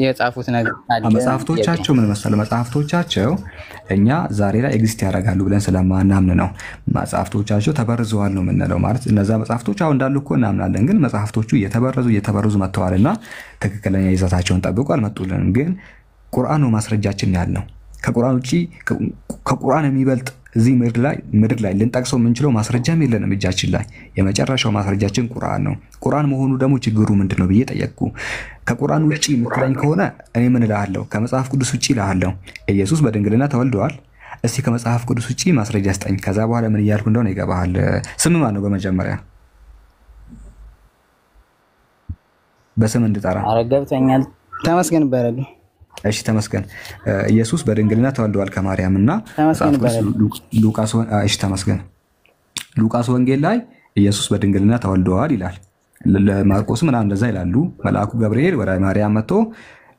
የጻፉት ነገር አለ። መጽሐፍቶቻቸው ምን መሰለ መጽሐፍቶቻቸው እኛ ዛሬ ላይ ኤግዚስት ያደርጋሉ ብለን ስለማናምን ነው መጽሐፍቶቻቸው ተበርዘዋል ነው የምንለው። ማለት እነዛ መጽሐፍቶች አሁን እንዳሉ እኮ እናምናለን፣ ግን መጽሐፍቶቹ እየተበረዙ መጥተዋልና ትክክለኛ ይዘታቸውን ጠብቀው አልመጡልንም። ግን ቁርአን ነው ማስረጃችን ያለው። ከቁርአን ውጪ ከቁርአን የሚበልጥ እዚህ ምድር ላይ ልንጠቅሰው የምንችለው ማስረጃም የለንም እጃችን ላይ። የመጨረሻው ማስረጃችን ቁርአን ነው። ቁርአን መሆኑ ደግሞ ችግሩ ምንድነው ብዬ ጠየቅኩ። ከቁርአን ውጪ የምትለኝ ከሆነ እኔ ምን እልሃለሁ? ከመጽሐፍ ቅዱስ ውጪ እልሃለሁ ኢየሱስ በድንግልና ተወልደዋል። እስቲ ከመጽሐፍ ቅዱስ ውጪ ማስረጃ ስጠኝ። ከዛ በኋላ ምን እያልኩ እንደሆነ ይገባሃል። ስም ማን ነው? በመጀመሪያ በስም እንድጠራ። ኧረ ገብቶኛል። ተመስገን በረዱ። እሺ ተመስገን። ኢየሱስ በድንግልና ተወልደዋል ከማርያምና ሉቃስ ወንጌል ላይ ኢየሱስ በድንግልና ተወልደዋል ይላል። ለማርቆስ ምናምን እንደዛ ይላሉ። መልአኩ ገብርኤል ወደ ማርያም መጥቶ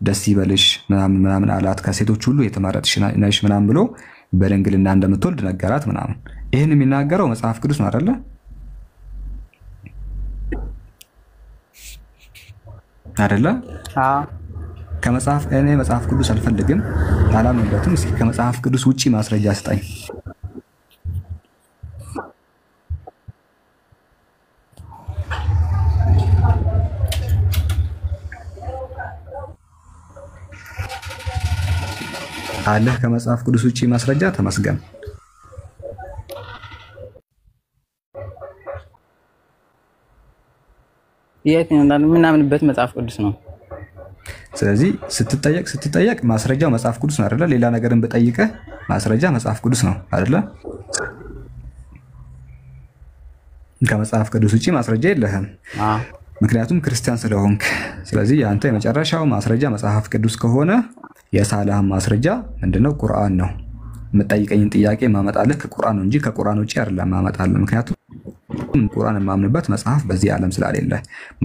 ደስ ይበልሽ ምናምን አላት፣ ከሴቶች ሁሉ የተመረጥሽ ነሽ ምናምን ብሎ በድንግልና እንደምትወልድ ነገራት ምናምን። ይህን የሚናገረው መጽሐፍ ቅዱስ ነው አይደለ? አይደለ? አዎ። ከመጽሐፍ እኔ መጽሐፍ ቅዱስ አልፈልግም አላምንበትም። እስኪ ከመጽሐፍ ቅዱስ ውጪ ማስረጃ ስጠኝ። አለህ ከመጽሐፍ ቅዱስ ውጪ ማስረጃ? ተመስገን። የት ነው ምናምንበት? መጽሐፍ ቅዱስ ነው። ስለዚህ ስትጠየቅ ማስረጃው መጽሐፍ ቅዱስ ነው አይደለ? ሌላ ነገርን በጠይቀህ ማስረጃ መጽሐፍ ቅዱስ ነው አይደለ? ከመጽሐፍ ቅዱስ ውጪ ማስረጃ የለህም፣ ምክንያቱም ክርስቲያን ስለሆንክ። ስለዚህ ያንተ የመጨረሻው ማስረጃ መጽሐፍ ቅዱስ ከሆነ የሳለህ ማስረጃ ምንድነው? ቁርአን ነው። የምጠይቀኝን ጥያቄ ማመጣልህ ከቁርአን ነው እንጂ ከቁርአን ውጪ አይደለም ማመጣልህ። ምክንያቱም ቁርአን የማምንበት መጽሐፍ በዚህ ዓለም ስላሌለ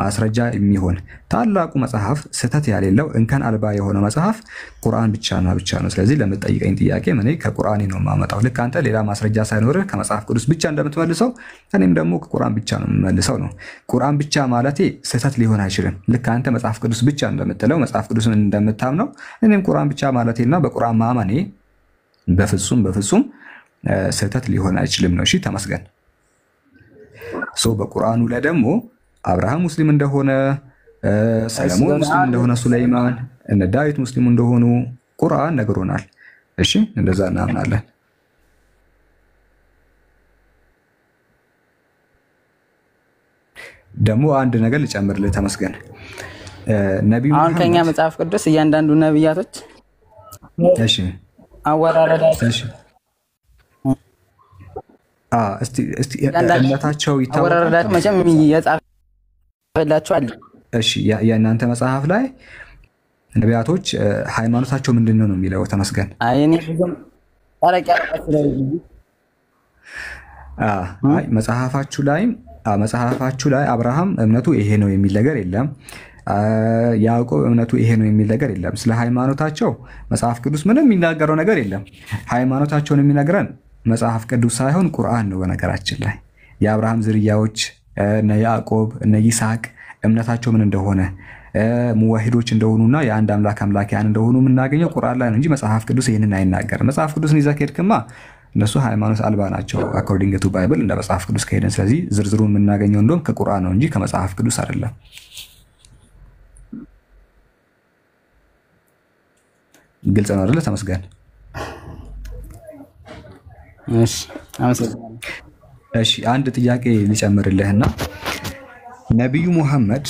ማስረጃ የሚሆን ታላቁ መጽሐፍ ስህተት ያሌለው እንከን አልባ የሆነ መጽሐፍ ቁርአን ብቻ ነው። ስለዚህ ለምትጠይቀኝ ጥያቄ እኔ ከቁርአን ነው የማመጣው። ልክ አንተ ሌላ ማስረጃ ሳይኖርህ ከመጽሐፍ ቅዱስ ብቻ እንደምትመልሰው እኔም ደግሞ ከቁርአን ብቻ ነው የምመልሰው ነው። ቁርአን ብቻ ማለቴ ስህተት ሊሆን አይችልም። ልክ አንተ መጽሐፍ ቅዱስ ብቻ እንደምትለው መጽሐፍ ቅዱስን እንደምታምነው እኔም ቁርአን ብቻ ማለቴና በቁርአን ማመኔ በፍጹም ስህተት ሊሆን አይችልም ነው። እሺ ተመስገን። በቁርአኑ ላይ ደግሞ አብርሃም ሙስሊም እንደሆነ፣ ሰለሞን ሙስሊም እንደሆነ፣ ሱለይማን እነ ዳዊት ሙስሊም እንደሆኑ ቁርአን ነግሮናል። እሺ እንደዛ እናምናለን። ደግሞ አንድ ነገር ልጨምርልህ ተመስገን። ነብዩ አሁን ከኛ መጽሐፍ ቅዱስ እያንዳንዱ ነብያቶች እሺ አወራረዳቸው እስቲ እምነታቸው ይታወቃል። አወራረዳቸው መቼም የጻፈላቸው አለ። እሺ የእናንተ መጽሐፍ ላይ ነቢያቶች ሃይማኖታቸው ምንድነው ነው የሚለው? ተመስገን። እኔ ብዙም ታረቅ ያለበት መጽሐፋችሁ ላይ አብርሃም እምነቱ ይሄ ነው የሚል ነገር የለም። ያዕቆብ እምነቱ ይሄ ነው የሚል ነገር የለም። ስለ ሃይማኖታቸው መጽሐፍ ቅዱስ ምንም የሚናገረው ነገር የለም። ሃይማኖታቸውን የሚነግረን መጽሐፍ ቅዱስ ሳይሆን ቁርአን ነው። በነገራችን ላይ የአብርሃም ዝርያዎች እነ ያዕቆብ እነ ይስሐቅ እምነታቸው ምን እንደሆነ ሙዋሂዶች እንደሆኑና የአንድ አምላኪያን እንደሆኑ የምናገኘው ቁርአን ላይ ነው እንጂ መጽሐፍ ቅዱስ ይህንን አይናገርም። መጽሐፍ ቅዱስን ይዘህ ከሄድክማ እነሱ ሃይማኖት አልባ ናቸው አኮርዲንግ ቱ ባይብል እንደ መጽሐፍ ቅዱስ ከሄድን። ስለዚህ ዝርዝሩን የምናገኘው እንደውም ከቁርአን ነው እንጂ ከመጽሐፍ ቅዱስ አይደለም። ግልጽ ነው አይደል? ተመስገን። እሺ አንድ ጥያቄ ሊጨምርልህና ነብዩ ሙሐመድ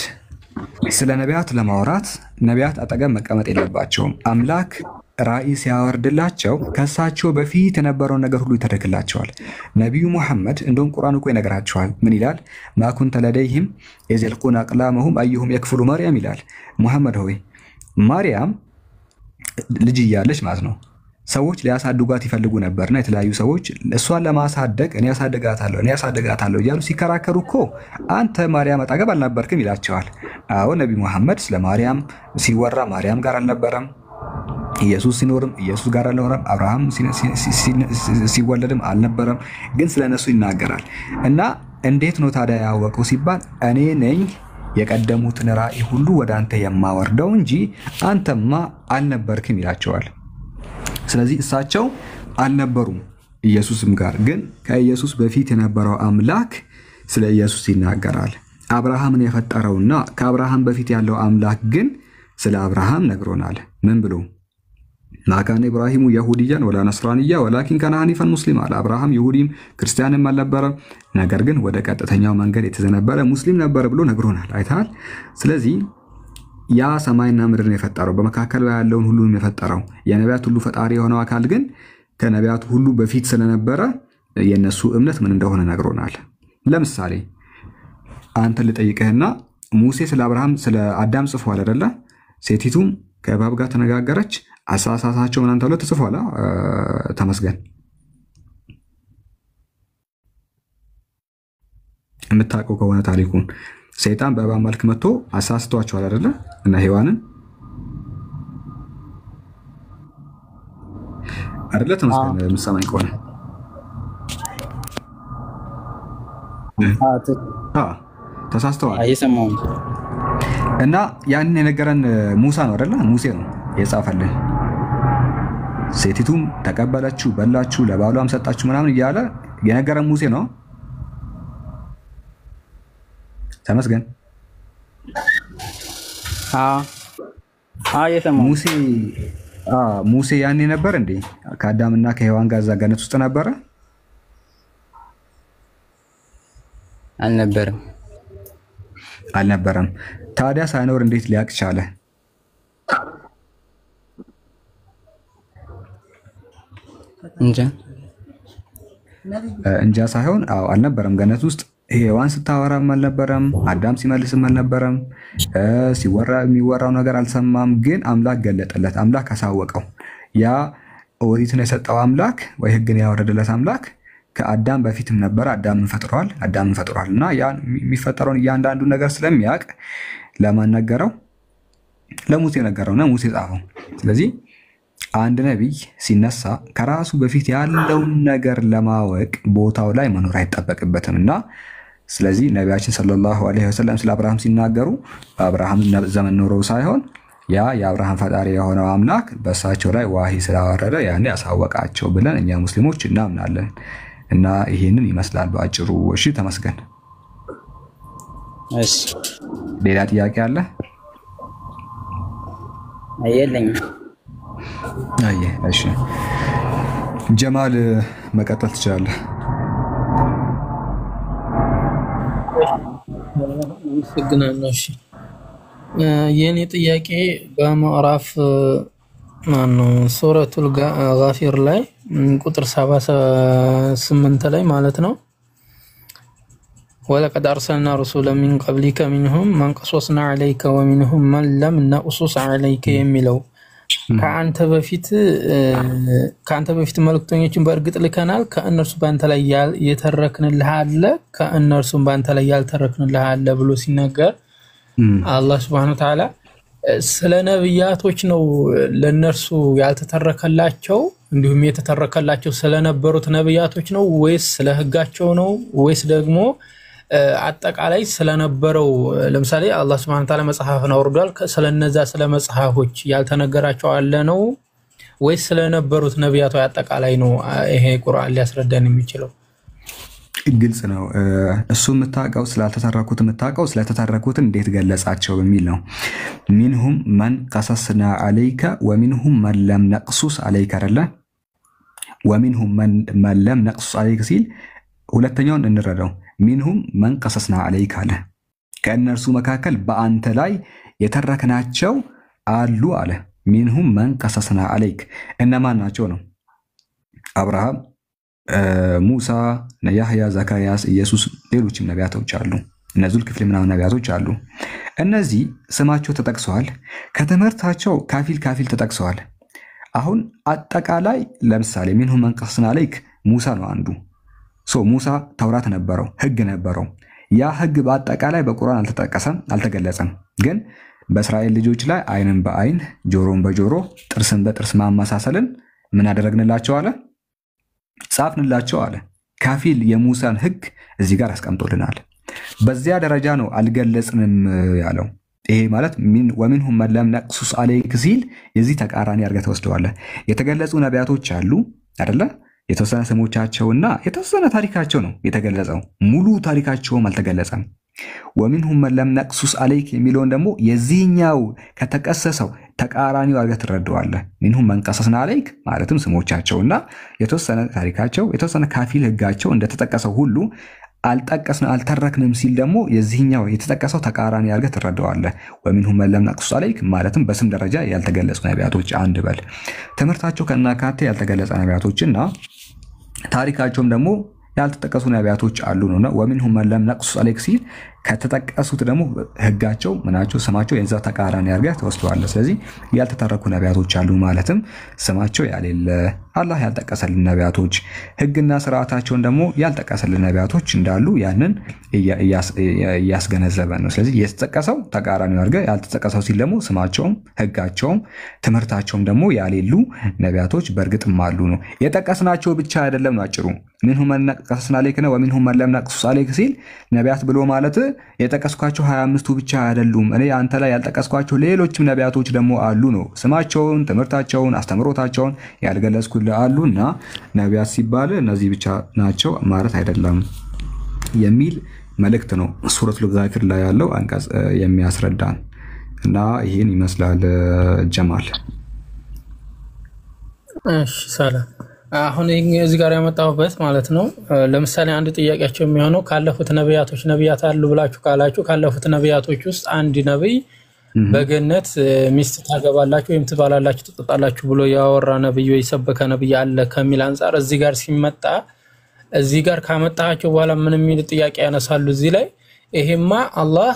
ስለ ነቢያት ለማውራት ነቢያት አጠገብ መቀመጥ የለባቸውም። አምላክ ራእይ ሲያወርድላቸው ከሳቸው በፊት የነበረውን ነገር ሁሉ ይተረክላቸዋል። ነብዩ ሙሐመድ እንደውም ቁርአን እኮ ይነግራቸዋል። ምን ይላል? ማ ኩንተ ለደይሂም ኢዝ የልቁነ አቅላመሁም አዩሁም የክፍሉ መርየም ይላል። ሙሐመድ ሆይ ማርያም ልጅ እያለች ማለት ነው ሰዎች ሊያሳድጓት ይፈልጉ ነበርና የተለያዩ ሰዎች እሷን ለማሳደግ እኔ ያሳድጋታለሁ እያሉ ሲከራከሩ እኮ አንተ ማርያም አጠገብ አልነበርክም ይላቸዋል። አዎ ነብዩ መሐመድ ስለ ማርያም ሲወራ ማርያም ጋር አልነበረም። ኢየሱስ ሲኖርም ኢየሱስ ጋር አልነበረም። አብርሃም ሲወለድም አልነበረም። ግን ስለነሱ ይናገራል። እና እንዴት ነው ታዲያ ያወቀው ሲባል እኔ ነኝ የቀደሙትን ራእይ ሁሉ ወደ አንተ የማወርደው እንጂ አንተማ አልነበርክም ይላቸዋል። ስለዚህ እሳቸው አልነበሩም ኢየሱስም ጋር፣ ግን ከኢየሱስ በፊት የነበረው አምላክ ስለ ኢየሱስ ይናገራል። አብርሃምን የፈጠረውና ከአብርሃም በፊት ያለው አምላክ ግን ስለ አብርሃም ነግሮናል። ምን ብሎ ማካነ ኢብራሂሙ የሁዲያን ወላ ነስራንያ ወላኪን ካነ ሐኒፈን ሙስሊም አለ። አብርሃም ይሁዲም ክርስቲያንም አልነበረ፣ ነገር ግን ወደ ቀጥተኛው መንገድ የተዘነበለ ሙስሊም ነበር ብሎ ነግሮናል። አይተሃል። ስለዚህ ያ ሰማይና ምድርን የፈጠረው በመካከል ያለውን ሁሉ የፈጠረው የነቢያት ሁሉ ፈጣሪ የሆነው አካል ግን ከነቢያት ሁሉ በፊት ስለነበረ የነሱ እምነት ምን እንደሆነ ነግሮናል። ለምሳሌ አንተ ልጠይቅህና ሙሴ ስለ አብርሃም ስለ አዳም ጽፏል አይደለ? ሴቲቱም ከእባብ ጋር ተነጋገረች፣ አሳሳታቸው ምናምን ተብሎ ተጽፏል። ተመስገን የምታውቀው ከሆነ ታሪኩን ሰይጣን በእባብ መልክ መጥቶ አሳስቷቸዋል አይደለ? እና ሔዋንን አይደለ? ተመስገን የምትሰማኝ ከሆነ ተሳስተዋል። እየሰማሁ እና ያንን የነገረን ሙሳ ነው አይደለ? ሙሴ ነው የጻፈልን። ሴቲቱም ተቀበለችው፣ በላችሁ፣ ለባሏም ሰጣችሁ ምናምን እያለ የነገረን ሙሴ ነው። ተመስገን እየሰማሁ ሙሴ ያኔ ነበር እንዴ ከአዳምና ከሔዋን ጋር እዛ ገነት ውስጥ ነበረ? አልነበረም። ታዲያ ሳይኖር እንዴት ሊያቅ ቻለ? እንጃ ሳይሆን አልነበረም። ገነት ውስጥ ሔዋን ስታወራም አልነበረም፣ አዳም ሲመልስም አልነበረም፣ ሲወራ የሚወራው ነገር አልሰማም። ግን አምላክ ገለጠለት፣ አምላክ አሳወቀው። ያ ኦሪትን የሰጠው አምላክ ወይ ሕግን ያወረደለት አምላክ ከአዳም በፊትም ነበር። አዳምን ፈጥሯል እና የሚፈጠረውን እያንዳንዱ ነገር ስለሚያውቅ ለማን ነገረው? ለሙሴ ነገረውና ሙሴ ጻፈው። ስለዚህ አንድ ነቢይ ሲነሳ ከራሱ በፊት ያለውን ነገር ለማወቅ ቦታው ላይ መኖር አይጠበቅበትም እና ስለዚህ ነቢያችን ሰለላሁ ዐለይሂ ወሰለም ስለ አብርሃም ሲናገሩ በአብርሃም ዘመን ኖረው ሳይሆን ያ የአብርሃም ፈጣሪ የሆነው አምላክ በእሳቸው ላይ ዋሂ ስላወረደ ያኔ ያሳወቃቸው ብለን እኛ ሙስሊሞች እናምናለን። እና ይሄንን ይመስላል በአጭሩ። እሺ ተመስገን። እሺ ሌላ ጥያቄ አለ? የለኝም። እሺ ጀማል መቀጠል ትችላለህ። አመሰግናለሁ። እሺ የኔ ጥያቄ በምዕራፍ ሱረቱል ጋፊር ላይ ቁጥር 78 ላይ ማለት ነው ወለቀድ አርሰልና ረሱለን ሚን ቀብሊከ ሚንሁም መን ቀሶስና ዐለይከ ወሚንሁም መን ለም ነቅሱስ ዐለይከ የሚለው ከአንተ በፊት መልእክተኞችን በእርግጥ ልከናል፣ ከእነርሱ ባንተ ላይ የተረክንልህ አለ፣ ከእነርሱም ባንተ ላይ ያልተረክንልህ አለ ብሎ ሲናገር አላህ Subhanahu Wa Ta'ala ስለ ነብያቶች ነው ለነርሱ ያልተተረከላቸው እንዲሁም የተተረከላቸው ስለነበሩት ነብያቶች ነው ወይስ ስለ ህጋቸው ነው ወይስ ደግሞ አጠቃላይ ስለነበረው? ለምሳሌ አላህ Subhanahu Wa Ta'ala መጽሐፍን አውርዷል፣ ስለነዛ ስለ መጽሐፎች ያልተነገራቸው አለ ነው ወይስ ስለነበሩት ነብያቶች አጠቃላይ ነው? ይሄ ቁርአን ሊያስረዳን የሚችለው ግልጽ ነው። እሱ የምታውቀው ስላልተተረኩት የምታውቀው ስለተተረኩት እንዴት ገለጻቸው በሚል ነው። ሚንሁም መን ቀሰስና ዐለይከ ወሚንሁም መን ለም ነቅሱስ ዐለይከ አይደለ? ወሚንሁም መን ለም ነቅሱስ ዐለይከ ሲል ሁለተኛውን እንረዳው። ሚንሁም መን ቀሰስና ዐለይከ አለ፣ ከእነርሱ መካከል በአንተ ላይ የተረክናቸው አሉ አለ። ሚንሁም መን ቀሰስና ዐለይከ እነማን ናቸው ነው? አብርሃም፣ ሙሳ፣ ያህያ፣ ዘካርያስ፣ ኢየሱስ፣ ሌሎችም ነቢያቶች አሉ። እነዚህ ክፍል ምናምን ነቢያቶች አሉ። እነዚህ ስማቸው ተጠቅሰዋል፣ ከትምህርታቸው ካፊል ተጠቅሰዋል። አሁን አጠቃላይ ለምሳሌ ሚንሁም መን ቀሰስና ዐለይከ ሙሳ ነው አንዱ። ሙሳ ተውራት ነበረው፣ ህግ ነበረው። ያ ህግ በአጠቃላይ በቁርአን አልተጠቀሰም፣ አልተገለጸም። ግን በእስራኤል ልጆች ላይ አይንን በአይን ጆሮን በጆሮ ጥርስን በጥርስ ማመሳሰልን ምን አደረግንላቸው አለ? ጻፍንላቸው አለ። ካፊል የሙሳን ህግ እዚህ ጋር አስቀምጦልናል። በዚያ ደረጃ ነው አልገለጽንም ያለው። ይሄ ማለት ወሚንሁም መን ለም ነቅሱስ አለይክ ሲል የዚህ ተቃራኒ አድርገህ ተወስደዋለህ። የተገለጹ ነቢያቶች አሉ አይደለ? የተወሰነ ስሞቻቸውና የተወሰነ ታሪካቸው ነው የተገለጸው። ሙሉ ታሪካቸውም አልተገለጸም። ወሚንሁም መን ለም ነቅሱስ አለይክ የሚለውን ደግሞ የዚህኛው ከተቀሰሰው ተቃራኒው አድርገህ ትረዳዋለህ። ሚንሁም መን ቀሰስና አለይክ ማለትም ስሞቻቸውና የተወሰነ ታሪካቸው የተወሰነ ካፊል ህጋቸው እንደተጠቀሰው ሁሉ አልተረክንም ሲል ደግሞ የዚህኛው የተጠቀሰው ተቃራኒ አድርገህ ትረዳዋለህ። ወሚንሁም መን ለም ነቅሱስ አለይክ ማለትም በስም ደረጃ ያልተገለጹ ነቢያቶች አንድ በል። ትምህርታቸው ከናካቴ ያልተገለጸ ነቢያቶችና ታሪካቸውም ደግሞ ያልተጠቀሱ ነቢያቶች አሉ ነውና ወሚንሁም መን ለም ነቅሱስ አለይክ ሲል ከተጠቀሱት ደግሞ ህጋቸው ምናቸው ስማቸው የዛ ተቃራኒ አድርገህ ተወስደዋለህ። ስለዚህ ያልተተረኩ ነቢያቶች አሉ ማለትም ስማቸው ያሌለ አላህ ያልጠቀሰልን ነቢያቶች ህግና ስርዓታቸውን ደግሞ ያልጠቀሰልን ነቢያቶች እንዳሉ ያንን እያስገነዘበ ነው። ስለዚህ የተጠቀሰው ተቃራኒው አድርገህ ያልተጠቀሰው ሲል ደግሞ ስማቸውም ህጋቸውም ትምህርታቸውም ደግሞ ያሌሉ ነቢያቶች በእርግጥም አሉ ነው። የጠቀስናቸው ብቻ አይደለም ነው አጭሩ። ሚንሁም መን ቀሰስና አለይክ ነው ወሚንሁም መን ለም ነቅሱስ አለይክ ሲል ነቢያት ብሎ ማለት የጠቀስኳቸው 25ቱ ብቻ አይደሉም። እኔ አንተ ላይ ያልጠቀስኳቸው ሌሎችም ነቢያቶች ደግሞ አሉ ነው። ስማቸውን ትምህርታቸውን አስተምሮታቸውን ያልገለጽኩልህ አሉና ነቢያት ሲባል እነዚህ ብቻ ናቸው ማለት አይደለም የሚል መልእክት ነው ሱረቱል ጋፊር ላይ ያለው አንቀጽ የሚያስረዳን እና ይሄን ይመስላል ጀማል። እሺ ሰላም። አሁን እዚህ ጋር ያመጣሁበት ማለት ነው። ለምሳሌ አንድ ጥያቄያቸው የሚሆነው ካለፉት ነቢያት አሉ ብላችሁ ካላችሁ ካለፉት ነቢያቶች ውስጥ አንድ ነብይ በገነት ሚስት ታገባላችሁ ወይም ትባላላችሁ ትጠጣላችሁ ብሎ ያወራ ነብይ ወይ ሰበከ ነብይ አለ ከሚል አንፃር እዚህ ጋር ሲመጣ እዚህ ጋር ካመጣቸው በኋላ ምን የሚል ጥያቄ ያነሳሉ እዚህ ላይ ይሄማ አላህ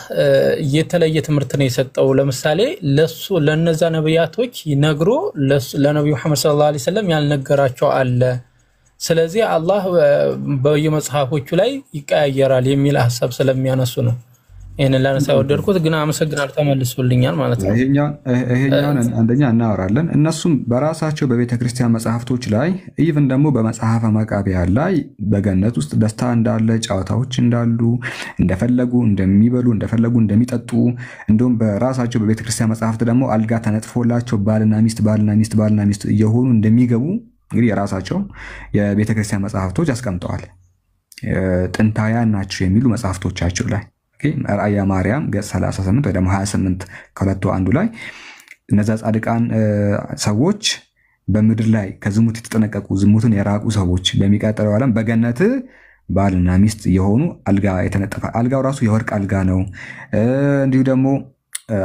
የተለየ ትምህርት ነው የሰጠው። ለምሳሌ ለሱ ለነዛ ነብያቶች ይነግሩ ለነብዩ መሐመድ ሰለላሁ ዐለይሂ ወሰለም ያልነገራቸው አለ። ስለዚህ አላህ በየመጽሐፎቹ ላይ ይቀያየራል የሚል ሐሳብ ስለሚያነሱ ነው ይሄንን ላነሳ ወደድኩት። ግን አመሰግናለሁ ተመልሶልኛል ማለት ነው። ይሄኛውን አንደኛ እናወራለን። እነሱም በራሳቸው በቤተክርስቲያን መጽሐፍቶች ላይ ኢቭን ደግሞ በመጽሐፈ መቃብያን ላይ በገነት ውስጥ ደስታ እንዳለ ጨዋታዎች እንዳሉ እንደፈለጉ እንደሚበሉ እንደፈለጉ እንደሚጠጡ እንደውም በራሳቸው በቤተክርስቲያን መጽሐፍት ደግሞ አልጋ ተነጥፎላቸው ባልና ሚስት እየሆኑ እንደሚገቡ እንግዲህ የራሳቸው የቤተክርስቲያን መጽሐፍቶች አስቀምጠዋል። ጥንታውያን ናቸው የሚሉ መጽሐፍቶቻቸው ላይ ራእየ ማርያም ገጽ 38 ወይ ደግሞ 28 ከሁለቱ አንዱ ላይ እነዛ ጻድቃን ሰዎች በምድር ላይ ከዝሙት የተጠነቀቁ ዝሙትን የራቁ ሰዎች በሚቀጥለው ዓለም በገነት ባልና ሚስት የሆኑ አልጋ የተነጠፈ አልጋው ራሱ የወርቅ አልጋ ነው። እንዲሁ ደግሞ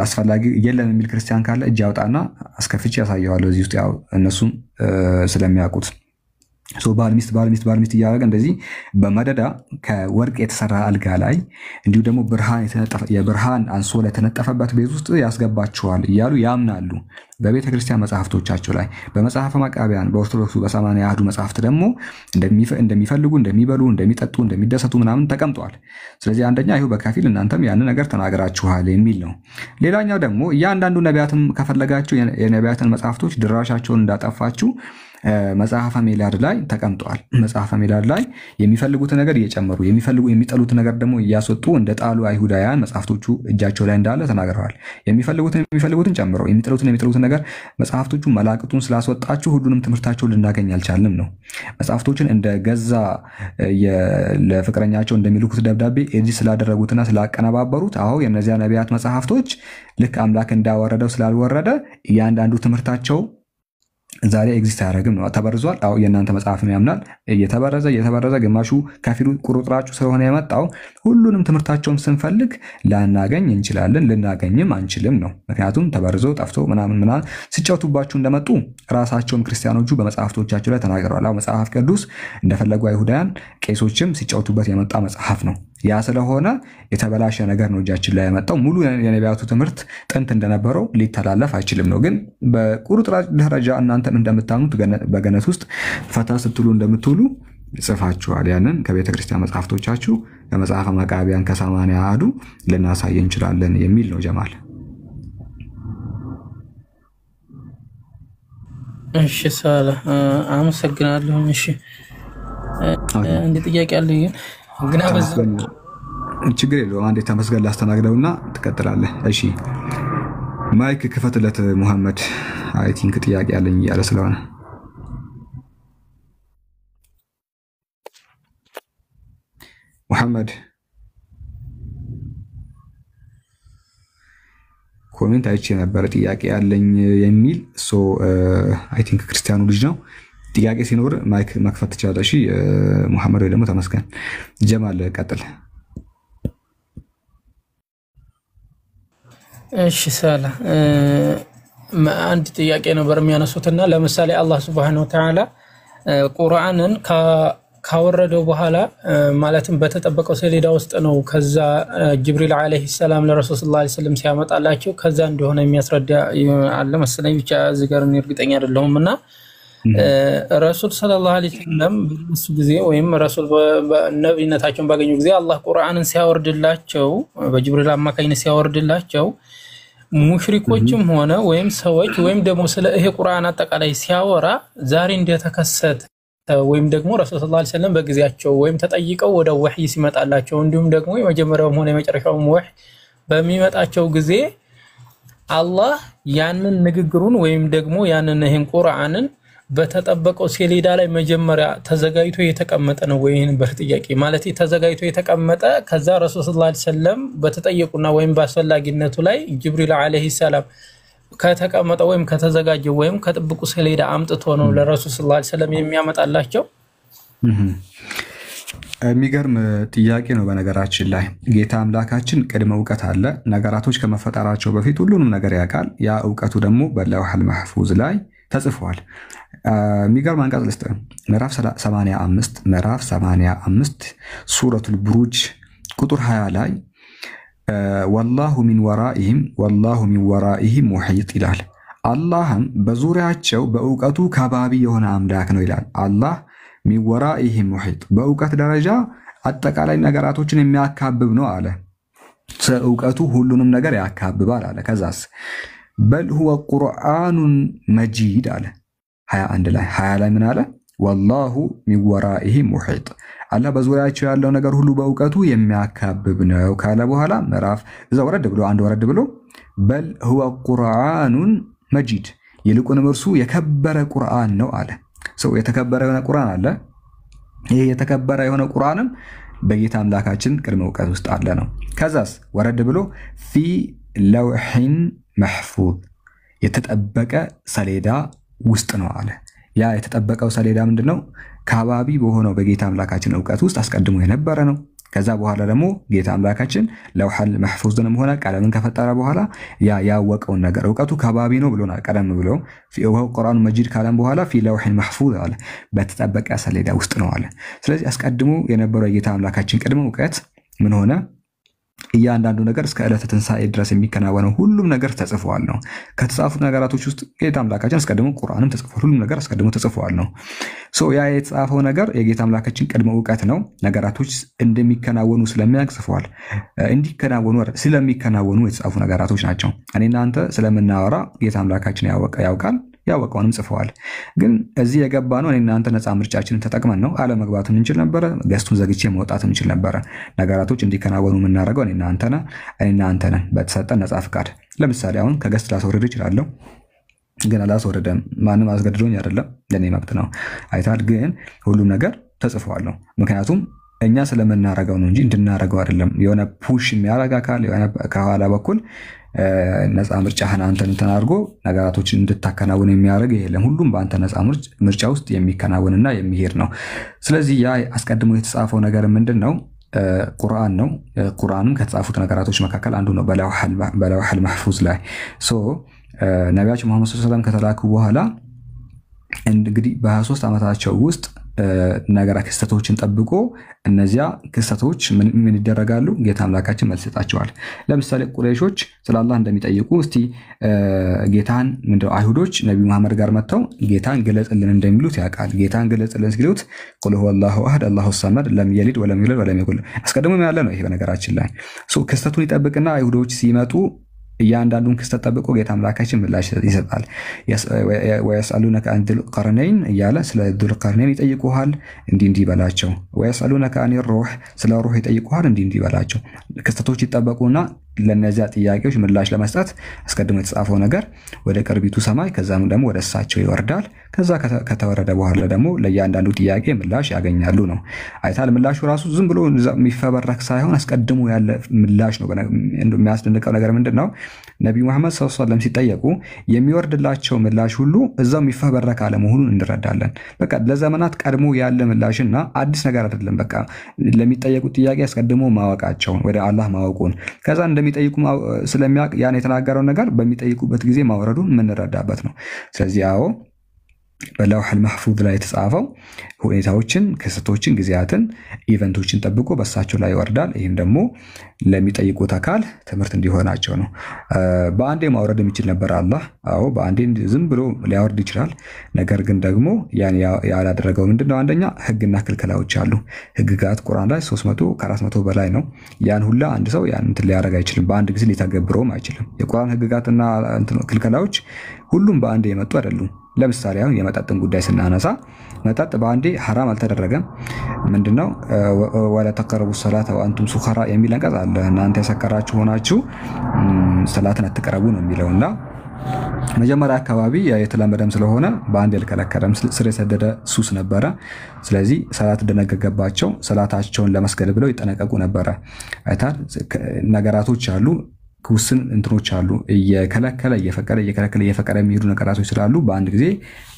አስፈላጊ የለም የሚል ክርስቲያን ካለ እጅ ያውጣና አስከፍቼ ያሳየዋለሁ እዚህ ውስጥ ያው እነሱም ስለሚያውቁት ባል ሚስት እያደረገ እንደዚህ በመደዳ ከወርቅ የተሰራ አልጋ ላይ እንዲሁ ደግሞ የብርሃን አንሶላ የተነጠፈበት ቤት ውስጥ ያስገባቸዋል እያሉ ያምናሉ በቤተ ክርስቲያን መጽሐፍቶቻቸው ላይ። በመጽሐፈ መቃብያን በኦርቶዶክሱ በሰማንያ አሐዱ መጽሐፍት ደግሞ እንደሚፈልጉ እንደሚበሉ እንደሚጠጡ እንደሚደሰቱ ምናምን ተቀምጧል። ስለዚህ አንደኛ ይሁ በከፊል እናንተም ያን ነገር ተናግራችኋል የሚል ነው። ሌላኛው ደግሞ እያንዳንዱ ነቢያትም ከፈለጋችሁ የነቢያትን መጽሐፍቶች ድራሻቸውን እንዳጠፋችሁ መጽሐፈ ሜላድ ላይ ተቀምጧል። መጽሐፈ ሜላድ ላይ የሚፈልጉትን ነገር እየጨመሩ የሚጠሉትን ነገር ደግሞ እያስወጡ እንደ ጣሉ አይሁዳውያን መጽሐፍቶቹ እጃቸው ላይ እንዳለ ተናግረዋል። የሚፈልጉትን ጨምረው የሚጠሉትን ነገር መጽሐፍቶቹ መላቅጡን ስላስወጣችሁ ሁሉንም ትምህርታቸውን ልናገኝ አልቻልንም ነው። መጽሐፍቶችን እንደ ገዛ ለፍቅረኛቸው እንደሚልኩት ደብዳቤ ኤዲት ስላደረጉትና ስላቀነባበሩት አዎ የነዚያ ነቢያት መጽሐፍቶች ልክ አምላክ እንዳወረደው ስላልወረደ እያንዳንዱ ትምህርታቸው ዛሬ ኤግዚስት አያደርግም ነው። ተበርዟል። አዎ የእናንተ መጽሐፍም ያምናል። እየተበረዘ ግማሹ ከፊሉ ቁርጥራጩ ስለሆነ የመጣው ሁሉንም ትምህርታቸውን ስንፈልግ ላናገኝ እንችላለን፣ ልናገኝም አንችልም ነው። ምክንያቱም ተበርዞ ጠፍቶ ምናምን ሲጫወቱባችሁ እንደመጡ ራሳቸውም ክርስቲያኖቹ በመጽሐፍቶቻቸው ላይ ተናግረዋል። አዎ መጽሐፍ ቅዱስ እንደፈለጉ አይሁዳውያን ቄሶችም ሲጫወቱበት የመጣ መጽሐፍ ነው። ያ ስለሆነ የተበላሸ ነገር ነው እጃችን ላይ ያመጣው። ሙሉ የነቢያቱ ትምህርት ጥንት እንደነበረው ሊተላለፍ አይችልም ነው። ግን በቁርጥራጭ ደረጃ እናንተም እንደምታምኑት በገነት ውስጥ ፈታ ስትሉ እንደምትውሉ ጽፋችኋል። ያንን ከቤተ ክርስቲያን መጽሐፍቶቻችሁ ከመጽሐፈ መቃብያን ከሰማንያ አሐዱ ልናሳይ እንችላለን የሚል ነው ጀማል። እሺ ሳላ አመሰግናለሁ። እሺ እንደ ጥያቄ አለኝ ግን ችግር የለውም። አንዴ ተመስገን ላስተናግደውና ትቀጥላለህ። እሺ ማይክ ክፈትለት ሙሐመድ። አይ ቲንክ ጥያቄ አለኝ እያለ ስለሆነ ሙሐመድ ኮሜንት አይቼ ነበር ጥያቄ አለኝ የሚል አይ ቲንክ ክርስቲያኑ ልጅ ነው። ጥያቄ ሲኖር ማይክ መክፈት ትችላለህ። እሺ ሙሐመድ ወይ ደግሞ ተመስገን። ጀማል ቀጥል። እሺ ሰላ አንድ ጥያቄ ነበር የሚያነሱትና ለምሳሌ አላህ Subhanahu Wa Ta'ala ቁርአንን ካወረደው በኋላ ማለትም በተጠበቀው ሰሌዳ ውስጥ ነው ከዛ ጅብሪል አለይሂ ሰላም ለረሱል ሰለላሁ ዐለይሂ ወሰለም ሲያመጣላቸው ከዛ እንደሆነ የሚያስረዳ አለ መሰለኝ ብቻ እዚህ ጋር እርግጠኛ አይደለሁምና ረሱል ሰለላሁ ዐለይሂ ወሰለም በሱ ጊዜ ወይም ረሱል በነብይነታቸውን ባገኙ ጊዜ አላህ ቁርአንን ሲያወርድላቸው በጅብሪል አማካኝነት ሲያወርድላቸው ሙሽሪኮችም ሆነ ወይም ሰዎች ወይም ደግሞ ስለ ይሄ ቁርአን አጠቃላይ ሲያወራ ዛሬ እንደተከሰተ ወይም ደግሞ ረሱል ሰለላሁ ዐለይሂ ወሰለም በጊዜያቸው ወይም ተጠይቀው ወደ ወህይ ሲመጣላቸው እንዲሁም ደግሞ የመጀመሪያውም ሆነ የመጨረሻው ወህይ በሚመጣቸው ጊዜ አላህ ያንን ንግግሩን ወይም ደግሞ ያንን ይሄን ቁርአንን በተጠበቀው ሰሌዳ ላይ መጀመሪያ ተዘጋጅቶ የተቀመጠ ነው ወይን በጥያቄ ማለት ተዘጋጅቶ የተቀመጠ ከዛ ረሱል ሰለላሁ ዐለይሂ ወሰለም በተጠየቁና ወይም በአስፈላጊነቱ ላይ ጅብሪል አለይሂ ሰላም ከተቀመጠ ወይም ከተዘጋጀ ወይም ከጥብቁ ሰሌዳ አምጥቶ ነው ለረሱል ሰለላሁ ዐለይሂ ወሰለም የሚያመጣላቸው። የሚገርም ጥያቄ ነው። በነገራችን ላይ ጌታ አምላካችን ቅድመ ዕውቀት አለ። ነገራቶች ከመፈጠራቸው በፊት ሁሉንም ነገር ያውቃል። ያ ዕውቀቱ ደግሞ በለውሐል መህፉዝ ላይ ተጽፏል። የሚገርም አንቀጽ ልስጥ። ምዕራፍ 85 ሱረቱል ቡሩጅ ቁጥር 20 ላይ ወላሁ ሚን ወራኢሂም ሙሒጥ ይላል። አላህም በዙሪያቸው በእውቀቱ ከባቢ የሆነ አምላክ ነው ይላል። አላህ ሚን ወራኢሂም ሙሒጥ በእውቀት ደረጃ አጠቃላይ ነገራቶችን የሚያካብብ ነው አለ። እውቀቱ ሁሉንም ነገር ያካብባል አለ። ከዛስ በል ሁወ ቁርአኑን መጂድ አለ 21 ላይ 20 ላይ ምን አለ? ወላሁ ሚን ወራኢሂም ሙሒጥ አላህ በዙሪያቸው ያለው ነገር ሁሉ በእውቀቱ የሚያካብብ ነው ካለ በኋላ ምዕራፍ እዛ ወረድ ብሎ በል ሁወ ቁርአኑን መጂድ ይልቁንም እርሱ የከበረ ቁርአን ነው አለ። የተከበረ የሆነ ቁርአን አለ። ይሄ የተከበረ የሆነ ቁርአንም በጌታ አምላካችን ቅድመ ዕውቀት ውስጥ አለ ነው። ከዛስ ወረድ ብሎ ፊ ለውሒን መሕፉዝ የተጠበቀ ሰሌዳ ውስጥ ነው አለ። ያ የተጠበቀው ሰሌዳ ምንድነው? ከባቢ በሆነው በጌታ አምላካችን ዕውቀት ውስጥ አስቀድሞ የነበረ ነው። ከዛ በኋላ ደግሞ ጌታ አምላካችን ለውሐል መሕፉዝንም ሆነ ቀለምን ከፈጠረ በኋላ ያ ያወቀውን ነገር ዕውቀቱ ከባቢ ነው ብሎናል። ቀደም ብሎ ቁርአኑ መጂድ ካለም በኋላ ፊ ለውሒን መሕፉዝ አለ፣ በተጠበቀ ሰሌዳ ውስጥ ነው አለ። ስለዚህ አስቀድሞ የነበረው የጌታ አምላካችን ቅድመ ዕውቀት ምን ሆነ? እያንዳንዱ ነገር እስከ ዕለተ ትንሣኤ ድረስ የሚከናወነው ሁሉም ነገር ተጽፏል ነው። ከተጻፉት ነገራቶች ውስጥ ጌታ አምላካችን አስቀድሞ ቁርአንም ተጽፏል። ሁሉም ነገር አስቀድሞ ተጽፏል ነው። ያ የተጻፈው ነገር የጌታ አምላካችን ቅድመ ዕውቀት ነው። ነገራቶች እንደሚከናወኑ ስለሚያውቅ ጽፏል። እንዲከናወኑ ስለሚከናወኑ የተጻፉ ነገራቶች ናቸው። እኔና አንተ ስለምናወራ ጌታ አምላካችን ያውቃል፣ ያወቀውንም ጽፈዋል። ግን እዚህ የገባ ነው እኔና አንተ ነፃ ምርጫችንን ተጠቅመን ነው። አለመግባቱን እንችል ነበረ፣ ገስቱን ዘግቼ መውጣት እንችል ነበረ። ነገራቶች እንዲከናወኑ የምናደርገው እኔና አንተ ነን በተሰጠን ነፃ ፍቃድ። ለምሳሌ አሁን ከገስት ላስወርድ እችላለሁ፣ ግን አላስወርደም። ማንም አስገድዶኝ አይደለም፣ ለኔ መብት ነው። አይታል። ግን ሁሉም ነገር ተጽፏል ነው። ምክንያቱም እኛ ስለምናረጋው ነው እንጂ እንድናረጋው አይደለም። የሆነ ፑሽ የሚያረጋ አካል የሆነ ከኋላ በኩል ነፃ ምርጫህን አንተን እንትን አድርጎ ነገራቶችን እንድታከናውን የሚያደርግ የለም። ሁሉም በአንተ ነፃ ምርጫ ውስጥ የሚከናወንና የሚሄድ ነው። ስለዚህ ያ አስቀድሞ የተጻፈው ነገር ምንድን ነው? ቁርአን ነው። ቁርአንም ከተጻፉት ነገራቶች መካከል አንዱ ነው በለውሐል መሕፉዝ ላይ። ነቢያችን ሙሐመድ ሰለላሁ ዐለይሂ ወሰለም ከተላኩ በኋላ እንግዲህ በ23 ዓመታቸው ውስጥ ነገራ ክስተቶችን ጠብቆ እነዚያ ክስተቶች ምን ይደረጋሉ? ጌታ አምላካችን መልስ ይሰጣቸዋል። ለምሳሌ ቁረይሾች ስለ አላህ እንደሚጠይቁ እስቲ ጌታን አይሁዶች ነብዩ መሐመድ ጋር መጥተው ጌታን ገለጽልን እንደሚሉት ያውቃል። ጌታን ገለጽልን ሲሉት ቁል ሁወላሁ አሐድ አላሁ ሰመድ ለም የሊድ ወለም ይውለድ ወለም የኩን አስቀድሞ ያለ ነው። ይሄ በነገራችን ላይ ክስተቱን ይጠብቅና አይሁዶች ሲመጡ እያንዳንዱን ክስተት ጠብቆ ጌታ አምላካችን ምላሽ ይሰጣል። ወየስአሉነከ አን ዙል ቀርነይን እያለ ስለ ዙል ቀርነይን ይጠይቁሃል፣ እንዲህ በላቸው። ወየስአሉነከ አን ሩህ ስለ ሩህ ይጠይቁሃል፣ እንዲህ በላቸው። ክስተቶች ይጠበቁና ለነዚያ ጥያቄዎች ምላሽ ለመስጠት አስቀድሞ የተጻፈው ነገር ወደ ቅርቢቱ ሰማይ ከዛም ደግሞ ወደ እሳቸው ይወርዳል። ከዛ ከተወረደ በኋላ ደግሞ ለእያንዳንዱ ጥያቄ ምላሽ ያገኛሉ ነው። አይታል ምላሹ ራሱ ዝም ብሎ የሚፈበረክ ሳይሆን አስቀድሞ ያለ ምላሽ ነው። የሚያስደንቀው ነገር ምንድነው? ነብዩ መሐመድ ሰለላሁ ዐለይሂ ወሰለም ሲጠየቁ የሚወርድላቸው ምላሽ ሁሉ እዛው የሚፈበረክ አለመሆኑን እንረዳለን። በቃ ለዘመናት ቀድሞ ያለ ምላሽና አዲስ ነገር አይደለም። በቃ ለሚጠየቁት ጥያቄ አስቀድሞ ማወቃቸውን ወደ አላህ ማወቁን ከዛ እንደሚጠይቁ ስለሚያውቅ ያን የተናገረው ነገር በሚጠይቁበት ጊዜ ማውረዱን የምንረዳበት ነው። ስለዚህ አዎ በለውሐል መህፉዝ ላይ የተጻፈው ሁኔታዎችን፣ ክስተቶችን፣ ጊዜያትን፣ ኢቨንቶችን ጠብቆ በሳቸው ላይ ይወርዳል። ይህም ደግሞ ለሚጠይቁት አካል ትምህርት እንዲሆናቸው ነው። በአንዴ ማውረድ የሚችል ነበር አላህ። አዎ በአንዴ ዝም ብሎ ሊያወርድ ይችላል። ነገር ግን ደግሞ ያን ያላደረገው ምንድነው? አንደኛ ህግና ክልከላዎች አሉ። ህግጋት ቁርአን ላይ 300 ከ400 በላይ ነው። ያን ሁላ አንድ ሰው ያን እንትን ሊያደርግ አይችልም። በአንድ ጊዜ ሊተገብረውም አይችልም። የቁርአን ህግጋትና ክልከላዎች ሁሉም በአንዴ የመጡ አይደሉም። ለምሳሌ አሁን የመጠጥን ጉዳይ ስናነሳ መጠጥ በአንዴ ሐራም አልተደረገም። ምንድነው? ወላ ተቀረቡ ሰላተ ወአንቱም ሱኸራ የሚል አንቀጽ አለ። እናንተ የሰከራችሁ ሆናችሁ ሰላትን አትቀረቡ ነው የሚለውና መጀመሪያ አካባቢ የተለመደም ስለሆነ በአንድ ያልከለከለም ስር የሰደደ ሱስ ነበረ። ስለዚህ ሰላት ደነገገባቸው። ሰላታቸውን ለመስገድ ብለው ይጠነቀቁ ነበረ። አይታል ነገራቶች አሉ፣ ውስን እንትኖች አሉ። እየከለከለ እየፈቀደ የሚሄዱ ነገራቶች ስላሉ በአንድ ጊዜ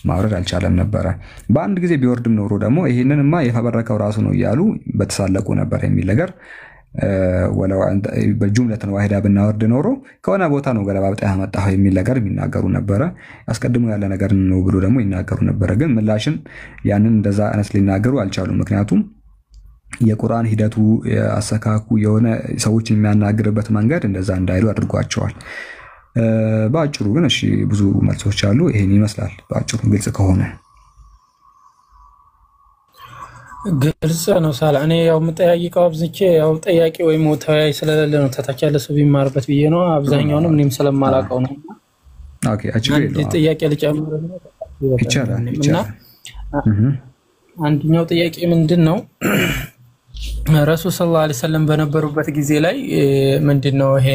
ማውረድ አልቻለም ነበረ። በአንድ ጊዜ ቢወርድም ኖሮ ደግሞ ይሄንንማ የፈበረከው ራሱ ነው እያሉ በተሳለቁ ነበር የሚል ነገር ወለው በጁምለተን ዋሂዳ ብናወርድ ኖሮ ከሆነ ቦታ ነው ገለባብጣ ያመጣው የሚል ነገር የሚናገሩ ነበረ። አስቀድሞ ያለ ነገር ነው ብሎ ደግሞ ይናገሩ ነበረ። ግን ምላሽን ያንን እንደዛ አይነት ሊናገሩ አልቻሉም። ምክንያቱም የቁርአን ሂደቱ አሰካኩ የሆነ ሰዎች የሚያናግርበት መንገድ እንደዛ እንዳይሉ አድርጓቸዋል። በአጭሩ ግን እሺ ብዙ መልሶች አሉ። ይሄን ይመስላል በአጭሩ ግልጽ ከሆነ ግልጽ ነው። ሳላ እኔ ያው የምጠያይቀው አብዝቼ ያው ጠያቂ ወይ ተወያይ ስለሌለ ነው። ተታች ያለ ሰው ቢማርበት ብዬ ነው። አብዛኛውንም እኔም ስለማላውቀው ነው። ኦኬ ጥያቄ ልጨምር ነው ይቻላል። አንደኛው ጥያቄ ምንድነው? ረሱል ሰለላሁ ዐለይሂ ወሰለም በነበሩበት ጊዜ ላይ ምንድነው ይሄ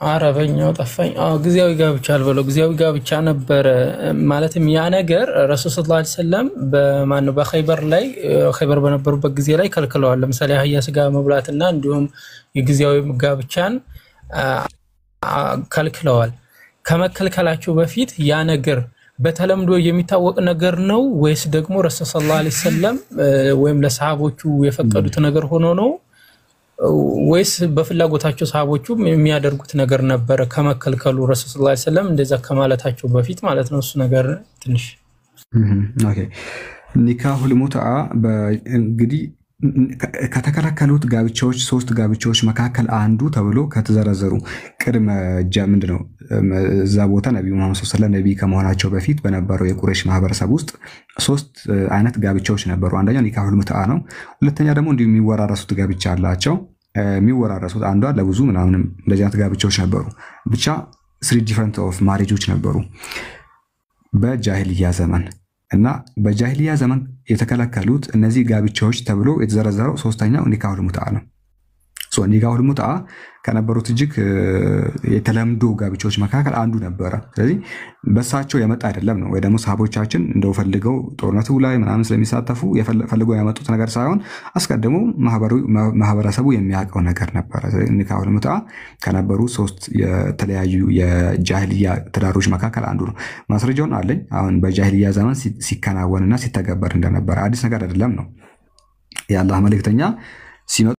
አረበኛው ጠፋኝ። ጊዜያዊ ጋብቻ አልበለው ጊዜያዊ ጋብቻ ነበር ማለትም ያ ነገር ረሱል ሰለላሁ ዐለይሂ ወሰለም በማነው በኸይበር ላይ ኸይበር በነበሩበት ጊዜ ላይ ከልክለዋል። ለምሳሌ አህያ ስጋ መብላትና እንዲሁም የጊዜያዊ ጋብቻን ከልክለዋል። ከመከልከላቸው በፊት ያ ነገር በተለምዶ የሚታወቅ ነገር ነው ወይስ ደግሞ ረሱል ሰለላሁ ዐለይሂ ወሰለም ወይም ለሰሃቦቹ የፈቀዱት ነገር ሆኖ ነው ወይስ በፍላጎታቸው ሰሃቦቹ የሚያደርጉት ነገር ነበር? ከመከልከሉ ረሱል ሰለላሁ ዐለይሂ ወሰለም እንደዛ ከማለታቸው በፊት ማለት ነው። እሱ ነገር ትንሽ ኦኬ። ኒካሁል ሙትዓ እንግዲህ ከተከለከሉት ጋብቻዎች 3 ጋብቻዎች መካከል አንዱ ተብሎ ከተዘረዘሩ ቅድመ ምንድነው እዛ ቦታ ነብዩ መሐመድ ሰለላሁ ዐለይሂ ወሰለም ነብይ ከመሆናቸው በፊት በነበረው የቁረይሽ ማህበረሰብ ውስጥ 3 አይነት ጋብቻዎች ነበሩ። አንደኛው ኒካሁል ሙትዓ ነው። ሁለተኛ ደግሞ እንዲሁ የሚወራረሱት ጋብቻ አላቸው። የሚወራረሱት አንዷ ለብዙ ምናምን እንደዚህ አይነት ጋብቻዎች ነበሩ። ብቻ 3 ዲፈረንት ኦፍ ማሪጆች ነበሩ በጃሂልያ ዘመን። እና በጃሂልያ ዘመን የተከለከሉት እነዚህ ጋብቻዎች ተብሎ የተዘረዘረው 3ኛው ኒካሁል ሙትዓ ነው። ኒካሁል ሙትዓ ከነበሩት እጅግ የተለምዶ ጋብቻዎች መካከል አንዱ ነበረ። ስለዚህ በሳቸው የመጣ አይደለም ነው ወይ ደግሞ ሰሃቦቻችን እንደው ፈልገው ጦርነቱ ላይ ምናምን ስለሚሳተፉ ፈልገው ያመጡት ነገር ሳይሆን አስቀድሞ ማህበረሰቡ የሚያውቀው ነገር ነበረ። ኒካሁል ሙትዓ ከነበሩ 3 የተለያዩ የጃሂልያ ትዳሮች መካከል አንዱ ነው። ማስረጃውን አለኝ። አሁን በጃሂልያ ዘመን ሲከናወንና ሲተገበር እንደነበረ አዲስ ነገር አይደለም ነው። የአላህ መልእክተኛ ሲመጡ